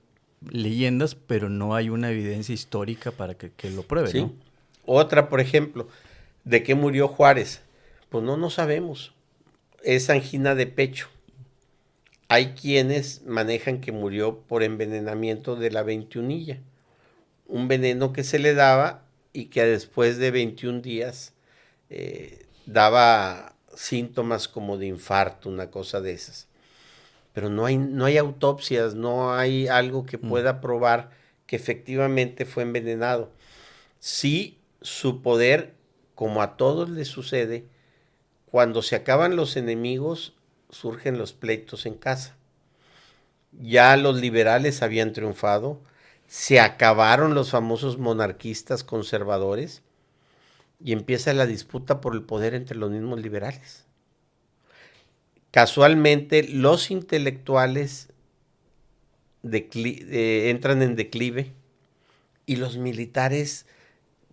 leyendas, pero no hay una evidencia histórica para que lo pruebe, ¿no? ¿Sí? Otra, por ejemplo, ¿de qué murió Juárez? Pues no sabemos. Es angina de pecho. Hay quienes manejan que murió por envenenamiento de la 21, un veneno que se le daba y que después de 21 días daba síntomas como de infarto, una cosa de esas. Pero no hay autopsias, no hay algo que Mm. pueda probar que efectivamente fue envenenado. Sí, su poder, como a todos les sucede, cuando se acaban los enemigos, surgen los pleitos en casa. Ya los liberales habían triunfado, se acabaron los famosos monarquistas conservadores y empieza la disputa por el poder entre los mismos liberales. Casualmente, los intelectuales entran en declive y los militares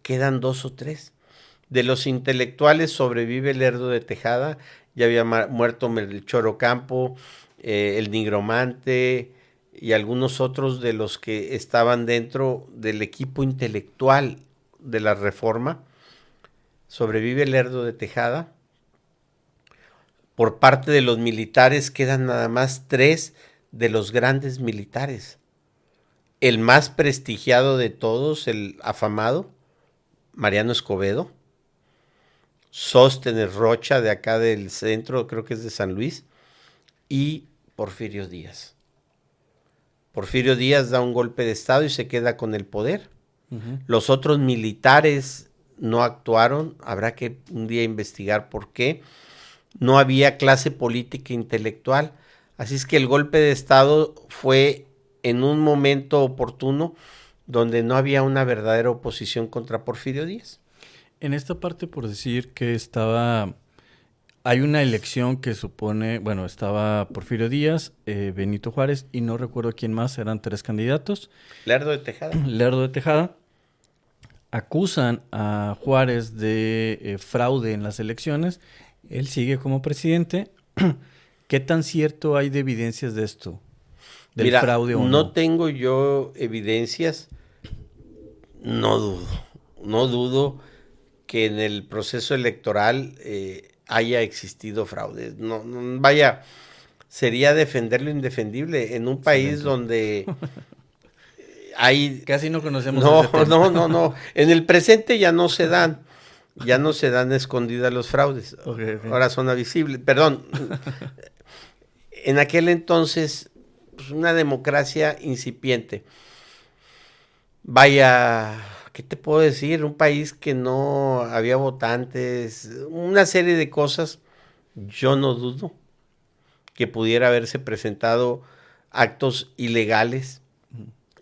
quedan 2 o 3. De los intelectuales sobrevive Lerdo de Tejada, ya había muerto Melchor Ocampo, el Nigromante y algunos otros de los que estaban dentro del equipo intelectual de la Reforma. Sobrevive Lerdo de Tejada. Por parte de los militares quedan nada más 3 de los grandes militares. el más prestigiado de todos, el afamado, Mariano Escobedo, Sóstenes Rocha, de acá del centro, creo que es de San Luis, y Porfirio Díaz. Porfirio Díaz da un golpe de estado y se queda con el poder. Los otros militares no actuaron, habrá que un día investigar por qué. No había clase política intelectual, así es que el golpe de estado fue en un momento oportuno donde no había una verdadera oposición contra Porfirio Díaz. En esta parte, por decir que hay una elección que supone, bueno, estaba Porfirio Díaz, Benito Juárez y no recuerdo quién más, eran 3 candidatos. Lerdo de Tejada. Lerdo de Tejada. Acusan a Juárez de fraude en las elecciones. Él sigue como presidente. ¿Qué tan cierto hay de evidencias de esto? ¿Del fraude o no? No tengo yo evidencias. No dudo que en el proceso electoral haya existido fraude. Vaya, sería defender lo indefendible en un país donde hay... Casi no conocemos ese tema. No. En el presente ya no se dan escondidas los fraudes. Okay. Ahora son visibles. Perdón. En aquel entonces, pues, una democracia incipiente. Vaya, ¿qué te puedo decir? Un país que no había votantes, una serie de cosas. Yo no dudo que pudiera haberse presentado actos ilegales.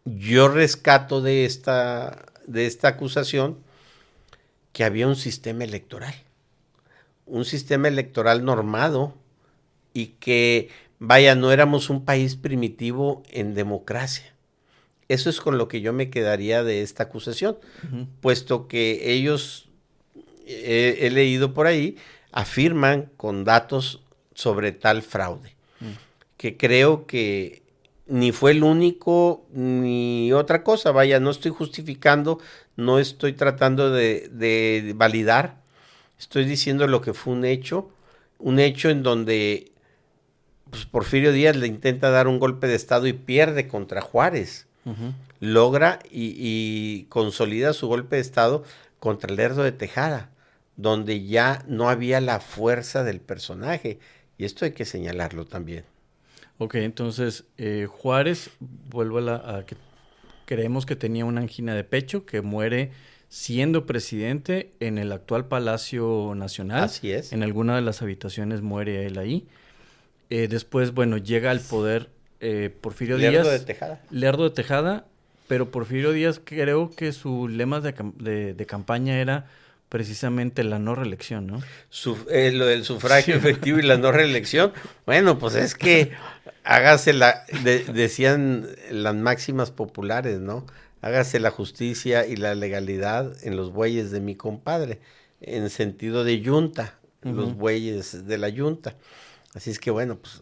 Yo rescato de esta acusación que había un sistema electoral normado y que, vaya, no éramos un país primitivo en democracia. Eso es con lo que yo me quedaría de esta acusación, puesto que ellos, he leído por ahí, afirman con datos sobre tal fraude, que creo que ni fue el único ni otra cosa. Vaya, no estoy justificando, no estoy tratando de validar, estoy diciendo lo que fue un hecho en donde pues, Porfirio Díaz le intenta dar un golpe de estado y pierde contra Juárez. Logra y consolida su golpe de estado contra Lerdo de Tejada, donde ya no había la fuerza del personaje, y esto hay que señalarlo también. Ok, entonces Juárez, vuelvo a que creemos que tenía una angina de pecho, que muere siendo presidente en el actual Palacio Nacional. Así es. En alguna de las habitaciones muere él ahí. Después, bueno, llega al poder Porfirio Díaz. Lerdo de Tejada, pero Porfirio Díaz creo que su lema de campaña era precisamente la no reelección, ¿no? Lo del sufragio efectivo y la no reelección. Bueno, pues es que decían las máximas populares, ¿no? Hágase la justicia y la legalidad en los bueyes de mi compadre, en sentido de yunta, los bueyes de la yunta. Así es que bueno, pues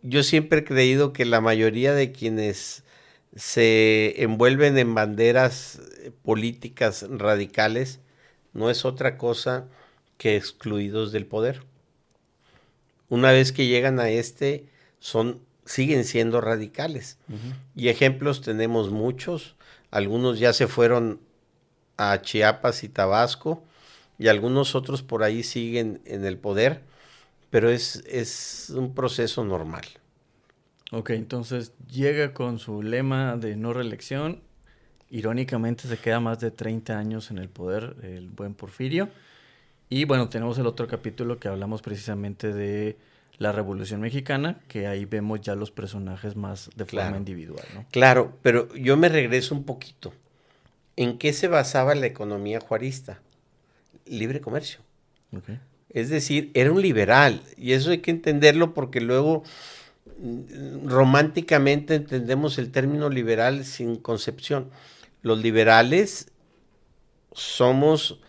yo siempre he creído que la mayoría de quienes se envuelven en banderas políticas radicales no es otra cosa que excluidos del poder. Una vez que llegan a siguen siendo radicales. Y ejemplos tenemos muchos. Algunos ya se fueron a Chiapas y Tabasco y algunos otros por ahí siguen en el poder, pero es un proceso normal. Ok, entonces llega con su lema de no reelección. Irónicamente se queda más de 30 años en el poder, el buen Porfirio. Y bueno, tenemos el otro capítulo que hablamos precisamente de la Revolución Mexicana, que ahí vemos ya los personajes más de forma individual, ¿no? Claro, pero yo me regreso un poquito. ¿En qué se basaba la economía juarista? Libre comercio. Okay. Es decir, era un liberal, y eso hay que entenderlo porque luego románticamente entendemos el término liberal sin concepción. Los liberales somos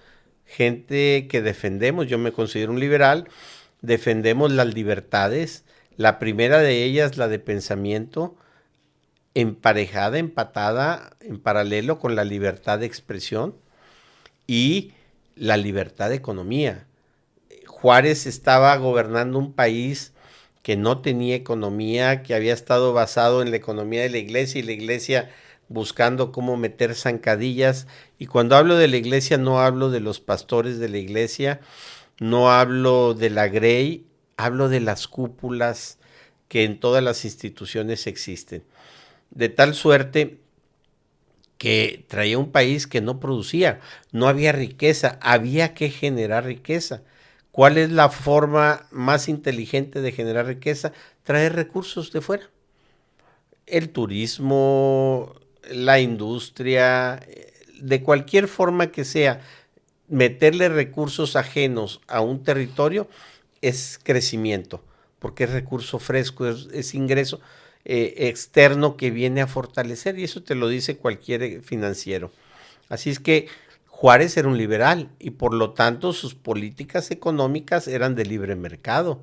gente que defendemos, yo me considero un liberal, defendemos las libertades, la primera de ellas, la de pensamiento, emparejada, empatada, en paralelo con la libertad de expresión y la libertad de economía. Juárez estaba gobernando un país que no tenía economía, que había estado basado en la economía de la iglesia y la iglesia buscando cómo meter zancadillas. Y cuando hablo de la iglesia no hablo de los pastores de la iglesia, no hablo de la Grey, hablo de las cúpulas que en todas las instituciones existen. De tal suerte que traía un país que no producía, no había riqueza, había que generar riqueza. ¿Cuál es la forma más inteligente de generar riqueza? Traer recursos de fuera. El turismo, la industria, de cualquier forma que sea, meterle recursos ajenos a un territorio es crecimiento, porque es recurso fresco, es ingreso externo que viene a fortalecer, y eso te lo dice cualquier financiero. Así es que Juárez era un liberal y por lo tanto sus políticas económicas eran de libre mercado.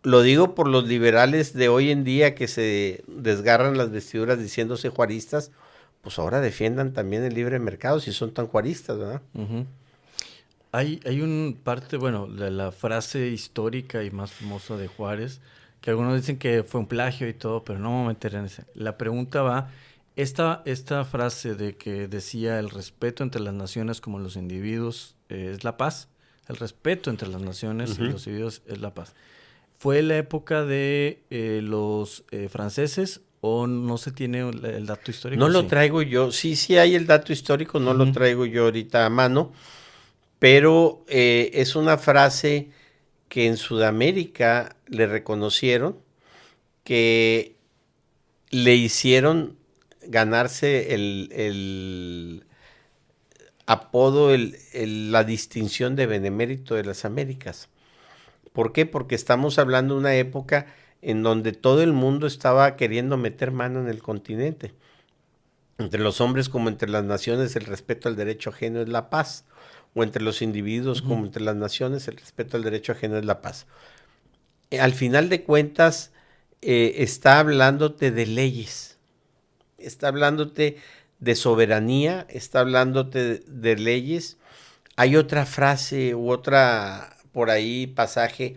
Lo digo por los liberales de hoy en día que se desgarran las vestiduras diciéndose juaristas, pues ahora defiendan también el libre mercado si son tan juaristas, ¿verdad? Uh-huh. Hay un parte, bueno, de la frase histórica y más famosa de Juárez, que algunos dicen que fue un plagio y todo, pero no me voy a meter en eso. La pregunta va, esta frase de que decía el respeto entre las naciones como los individuos es la paz, el respeto entre las naciones y los individuos es la paz. ¿Fue la época de los franceses o no se tiene el dato histórico? No lo traigo yo, sí hay el dato histórico, no lo traigo yo ahorita a mano, pero es una frase que en Sudamérica le reconocieron, que le hicieron ganarse el apodo, la distinción de benemérito de las Américas. ¿Por qué? Porque estamos hablando de una época en donde todo el mundo estaba queriendo meter mano en el continente. Entre los hombres como entre las naciones, el respeto al derecho ajeno es la paz. O entre los individuos como entre las naciones, el respeto al derecho ajeno es la paz. Al final de cuentas, está hablándote de leyes, está hablándote de soberanía, está hablándote de leyes. Hay otra frase u otra por ahí pasaje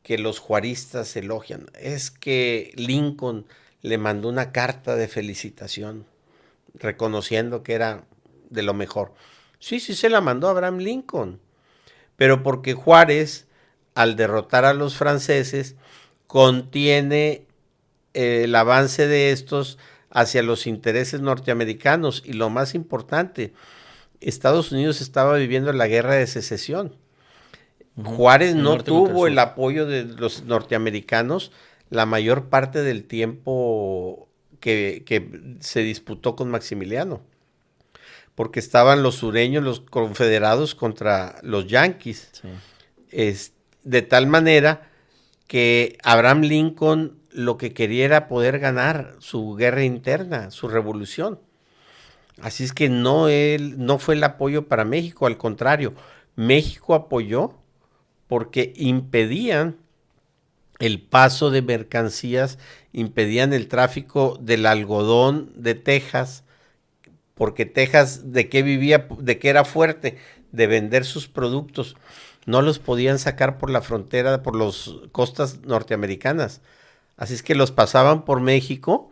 que los juaristas elogian. Es que Lincoln le mandó una carta de felicitación reconociendo que era de lo mejor. Sí se la mandó a Abraham Lincoln, pero porque Juárez, al derrotar a los franceses, contiene el avance de estos hacia los intereses norteamericanos. Y lo más importante, Estados Unidos estaba viviendo la guerra de secesión. Juárez no tuvo el apoyo de los norteamericanos la mayor parte del tiempo que se disputó con Maximiliano, porque estaban los sureños, los confederados contra los yanquis. Sí. De tal manera que Abraham Lincoln lo que quería era poder ganar su guerra interna, su revolución. Así es que no fue el apoyo para México, al contrario, México apoyó porque impedían el paso de mercancías, impedían el tráfico del algodón de Texas, porque Texas, ¿de qué vivía? ¿De qué era fuerte? De vender sus productos. No los podían sacar por la frontera, por las costas norteamericanas. Así es que los pasaban por México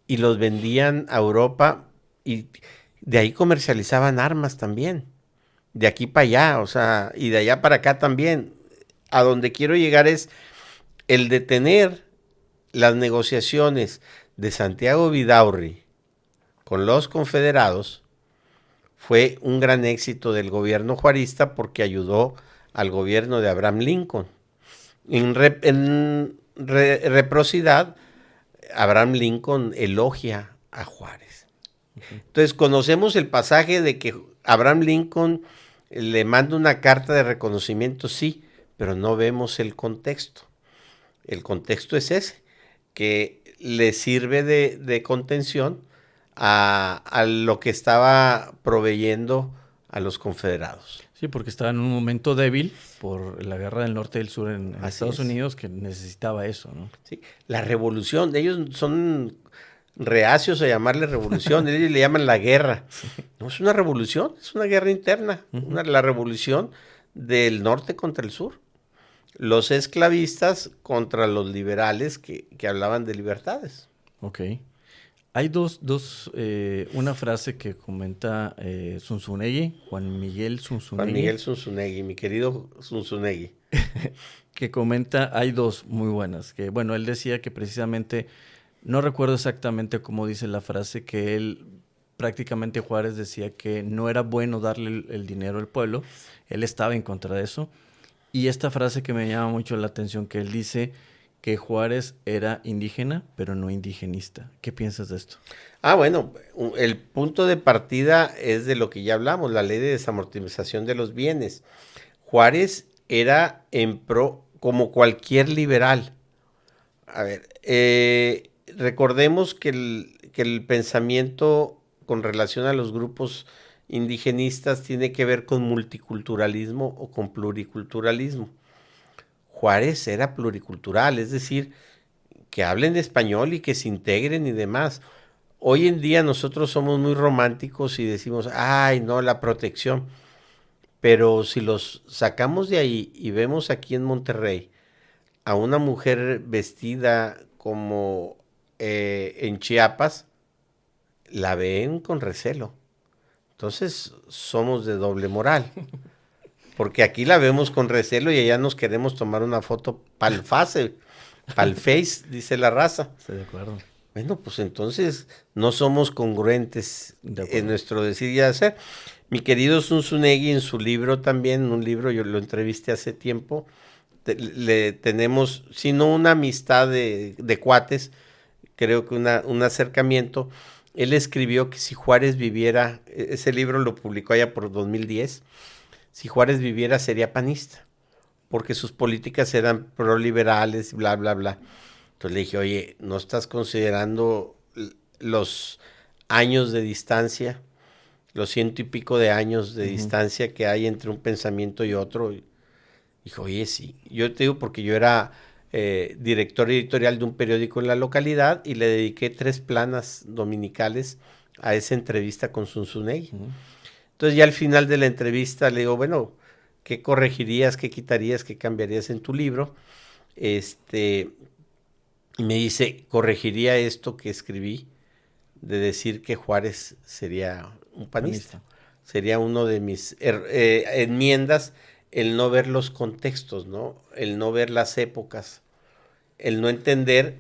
y los vendían a Europa, y de ahí comercializaban armas también. De aquí para allá, o sea, y de allá para acá también. A donde quiero llegar es el detener las negociaciones de Santiago Vidaurri con los confederados. Fue un gran éxito del gobierno juarista porque ayudó al gobierno de Abraham Lincoln. En reciprocidad, Abraham Lincoln elogia a Juárez. Entonces conocemos el pasaje de que Abraham Lincoln le manda una carta de reconocimiento, sí, pero no vemos el contexto. El contexto es ese, que le sirve de contención a lo que estaba proveyendo a los confederados. Sí, porque estaba en un momento débil por la guerra del norte y del sur en Estados Unidos, que necesitaba eso, ¿no? Sí, la revolución, ellos son reacios a llamarle revolución, ellos le llaman la guerra. No es una revolución, es una guerra interna, la revolución del norte contra el sur. los esclavistas contra los liberales que hablaban de libertades. Ok. Hay una frase que comenta Zunzunegui, Juan Miguel Zunzunegui. Juan Miguel Zunzunegui, mi querido Zunzunegui. Que comenta, hay dos muy buenas, que bueno, él decía que precisamente, no recuerdo exactamente cómo dice la frase, que él, prácticamente Juárez decía que no era bueno darle el dinero al pueblo, él estaba en contra de eso, y esta frase que me llama mucho la atención, que él dice que Juárez era indígena, pero no indigenista. ¿Qué piensas de esto? Bueno, el punto de partida es de lo que ya hablamos, la ley de desamortización de los bienes. Juárez era en pro, como cualquier liberal. A ver, recordemos que el pensamiento con relación a los grupos indigenistas tiene que ver con multiculturalismo o con pluriculturalismo. Juárez era pluricultural, es decir, que hablen español y que se integren y demás. Hoy en día nosotros somos muy románticos y decimos, ay, no, la protección. Pero si los sacamos de ahí y vemos aquí en Monterrey a una mujer vestida como en Chiapas, la ven con recelo. Entonces somos de doble moral. Porque aquí la vemos con recelo y allá nos queremos tomar una foto pa'l face, pa'l face, dice la raza. Estoy de acuerdo. Bueno, pues entonces no somos congruentes en nuestro decir y hacer. Mi querido Zunzunegui en su libro también, un libro, yo lo entrevisté hace tiempo, le tenemos, si no una amistad de cuates, creo que un acercamiento. Él escribió que si Juárez viviera, ese libro lo publicó allá por 2010, si Juárez viviera sería panista, porque sus políticas eran proliberales, bla, bla, bla. Entonces le dije, oye, ¿no estás considerando los años de distancia, los 100 y pico de años de distancia que hay entre un pensamiento y otro? Dijo, oye, sí. Yo te digo porque yo era director editorial de un periódico en la localidad y le dediqué 3 planas dominicales a esa entrevista con Zunzunegui. Entonces ya al final de la entrevista le digo, bueno, ¿qué corregirías, qué quitarías, qué cambiarías en tu libro? Y me dice, corregiría esto que escribí de decir que Juárez sería un panista. Sería uno de mis enmiendas, el no ver los contextos, ¿no? El no ver las épocas, el no entender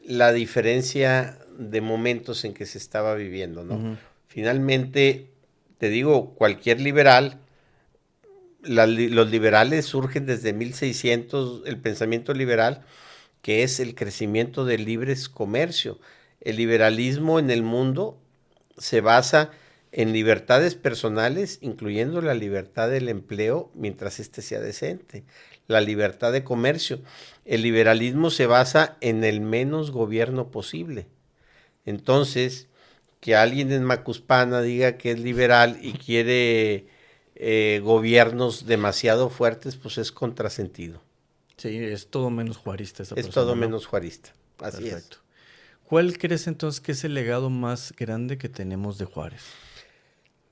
la diferencia de momentos en que se estaba viviendo, ¿no? Finalmente, te digo, cualquier liberal, los liberales surgen desde 1600, el pensamiento liberal, que es el crecimiento del libre comercio. El liberalismo en el mundo se basa en libertades personales, incluyendo la libertad del empleo mientras éste sea decente, la libertad de comercio. El liberalismo se basa en el menos gobierno posible. Entonces, que alguien en Macuspana diga que es liberal y quiere gobiernos demasiado fuertes, pues es contrasentido. Sí, es todo menos juarista esa persona. Es todo menos juarista, así Perfecto. ¿Cuál crees entonces que es el legado más grande que tenemos de Juárez?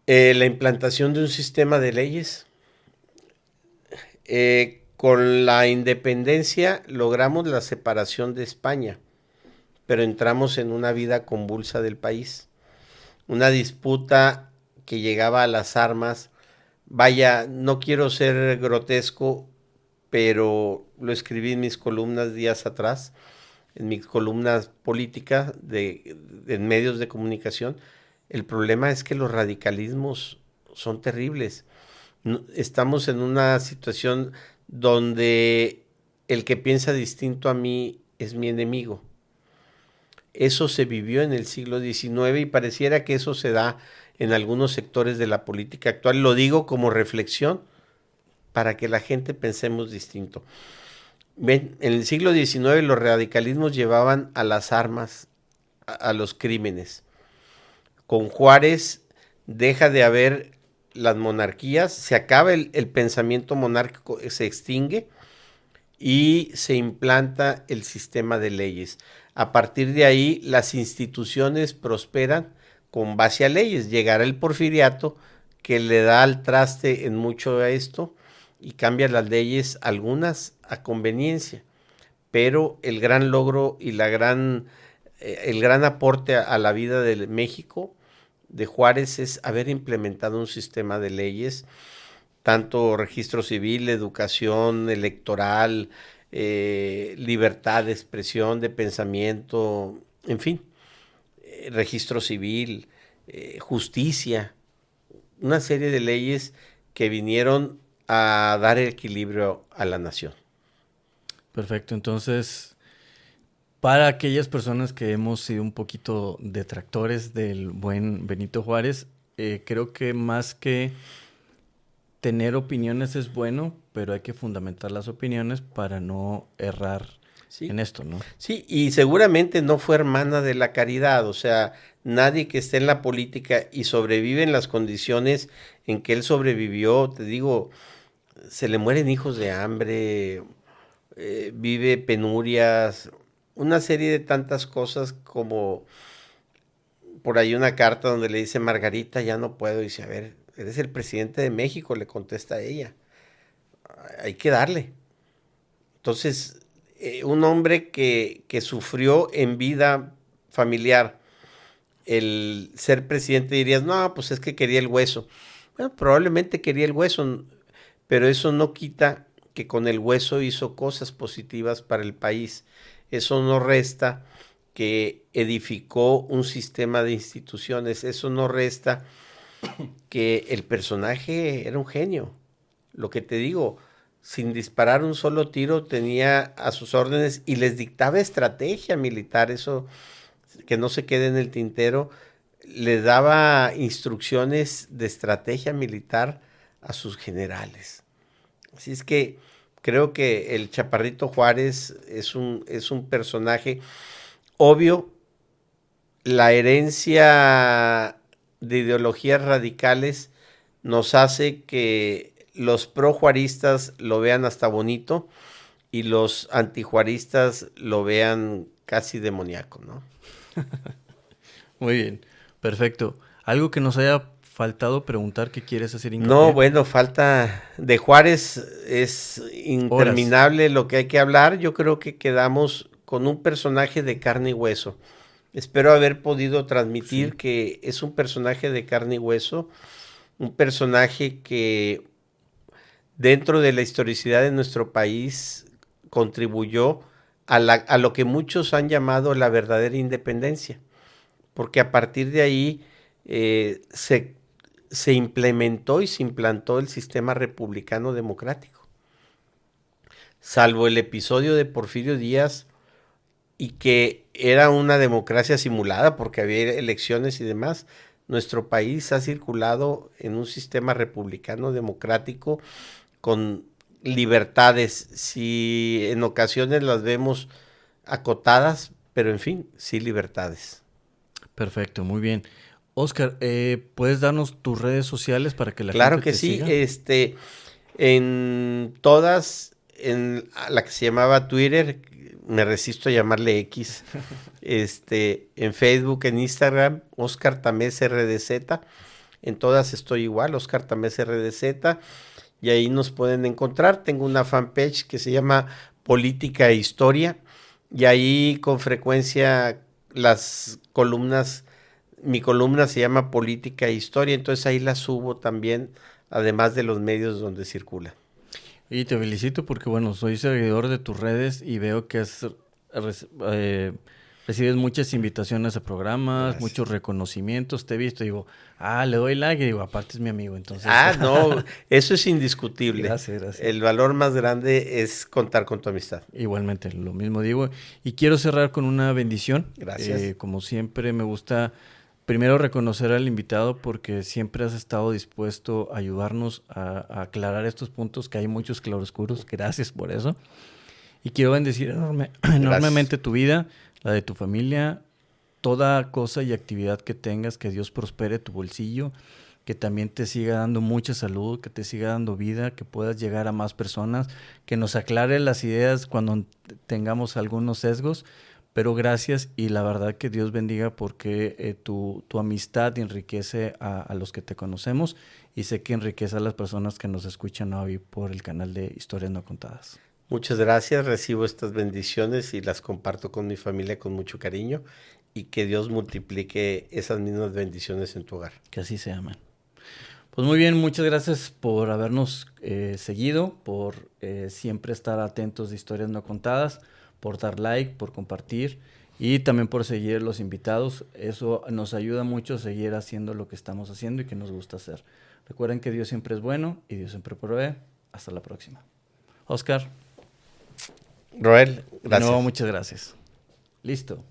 La implantación de un sistema de leyes. Con la independencia logramos la separación de España, pero entramos en una vida convulsa del país. Una disputa que llegaba a las armas. Vaya, no quiero ser grotesco, pero lo escribí en mis columnas días atrás, en mis columnas políticas en medios de comunicación. El problema es que los radicalismos son terribles. Estamos en una situación donde el que piensa distinto a mí es mi enemigo. Eso se vivió en el siglo XIX y pareciera que eso se da en algunos sectores de la política actual. Lo digo como reflexión para que la gente pensemos distinto. Ven, en el siglo XIX los radicalismos llevaban a las armas, a los crímenes. Con Juárez deja de haber las monarquías, se acaba el pensamiento monárquico, se extingue y se implanta el sistema de leyes. A partir de ahí las instituciones prosperan con base a leyes. Llegará el porfiriato que le da al traste en mucho a esto y cambia las leyes, algunas a conveniencia, pero el gran logro y el gran aporte a la vida de México, de Juárez, es haber implementado un sistema de leyes, tanto registro civil, educación, electoral, libertad de expresión, de pensamiento, en fin, registro civil, justicia, una serie de leyes que vinieron a dar equilibrio a la nación. Perfecto, entonces, para aquellas personas que hemos sido un poquito detractores del buen Benito Juárez, creo que más que tener opiniones es bueno, pero hay que fundamentar las opiniones para no errar en esto, ¿no? Sí, y seguramente no fue hermana de la caridad, o sea, nadie que esté en la política y sobrevive en las condiciones en que él sobrevivió, te digo, se le mueren hijos de hambre, vive penurias, una serie de tantas cosas, como por ahí una carta donde le dice: Margarita, ya no puedo. Y dice: a ver, eres el presidente de México, le contesta a ella, hay que darle. Entonces, un hombre que sufrió en vida familiar el ser presidente, dirías: no, pues es que quería el hueso. Bueno, probablemente quería el hueso, pero eso no quita que con el hueso hizo cosas positivas para el país. Eso no resta que edificó un sistema de instituciones. Eso no resta que el personaje era un genio. Lo que te digo, sin disparar un solo tiro tenía a sus órdenes y les dictaba estrategia militar. Eso, que no se quede en el tintero, le daba instrucciones de estrategia militar a sus generales. Así es que creo que el Chaparrito Juárez es un personaje obvio. La herencia de ideologías radicales nos hace que los projuaristas lo vean hasta bonito y los antijuaristas lo vean casi demoníaco, ¿no? Muy bien, perfecto. ¿Algo que nos haya faltado preguntar que quieres hacer hincapié? No, bueno, falta de Juárez, es interminable lo que hay que hablar. Yo creo que quedamos con un personaje de carne y hueso. Espero haber podido transmitir que es un personaje de carne y hueso, un personaje que dentro de la historicidad de nuestro país contribuyó a lo que muchos han llamado la verdadera independencia, porque a partir de ahí se implementó y se implantó el sistema republicano democrático. Salvo el episodio de Porfirio Díaz, y que era una democracia simulada porque había elecciones y demás, nuestro país ha circulado en un sistema republicano democrático con libertades. Si en ocasiones las vemos acotadas, pero en fin, sí libertades. Perfecto, muy bien. Oscar, ¿puedes darnos tus redes sociales para que la Claro gente que te sí, siga? En todas, en la que se llamaba Twitter, me resisto a llamarle X, en Facebook, en Instagram, Oscar Tamés RDZ, en todas estoy igual, Oscar Tamés RDZ, y ahí nos pueden encontrar. Tengo una fanpage que se llama Política e Historia, y ahí con frecuencia las columnas, mi columna se llama Política e Historia, entonces ahí la subo también, además de los medios donde circula. Y te felicito porque, bueno, soy seguidor de tus redes y veo que recibes muchas invitaciones a programas, Gracias. muchos reconocimientos. Te he visto y digo, le doy like y digo, aparte es mi amigo, entonces. No, eso es indiscutible. Gracias. El valor más grande es contar con tu amistad. Igualmente, lo mismo digo. Y quiero cerrar con una bendición. Gracias. Como siempre, me gusta primero reconocer al invitado porque siempre has estado dispuesto a ayudarnos a aclarar estos puntos, que hay muchos claroscuros. Gracias por eso. Y quiero bendecir enormemente tu vida, la de tu familia, toda cosa y actividad que tengas, que Dios prospere tu bolsillo, que también te siga dando mucha salud, que te siga dando vida, que puedas llegar a más personas, que nos aclare las ideas cuando tengamos algunos sesgos, pero gracias y la verdad que Dios bendiga porque tu amistad enriquece a los que te conocemos y sé que enriquece a las personas que nos escuchan hoy por el canal de Historias No Contadas. Muchas gracias, recibo estas bendiciones y las comparto con mi familia con mucho cariño y que Dios multiplique esas mismas bendiciones en tu hogar. Que así sea, amén. Pues muy bien, muchas gracias por habernos seguido, por siempre estar atentos de Historias No Contadas, por dar like, por compartir y también por seguir los invitados. Eso nos ayuda mucho a seguir haciendo lo que estamos haciendo y que nos gusta hacer. Recuerden que Dios siempre es bueno y Dios siempre provee. Hasta la próxima. Oscar. Roel, gracias. No, muchas gracias. Listo.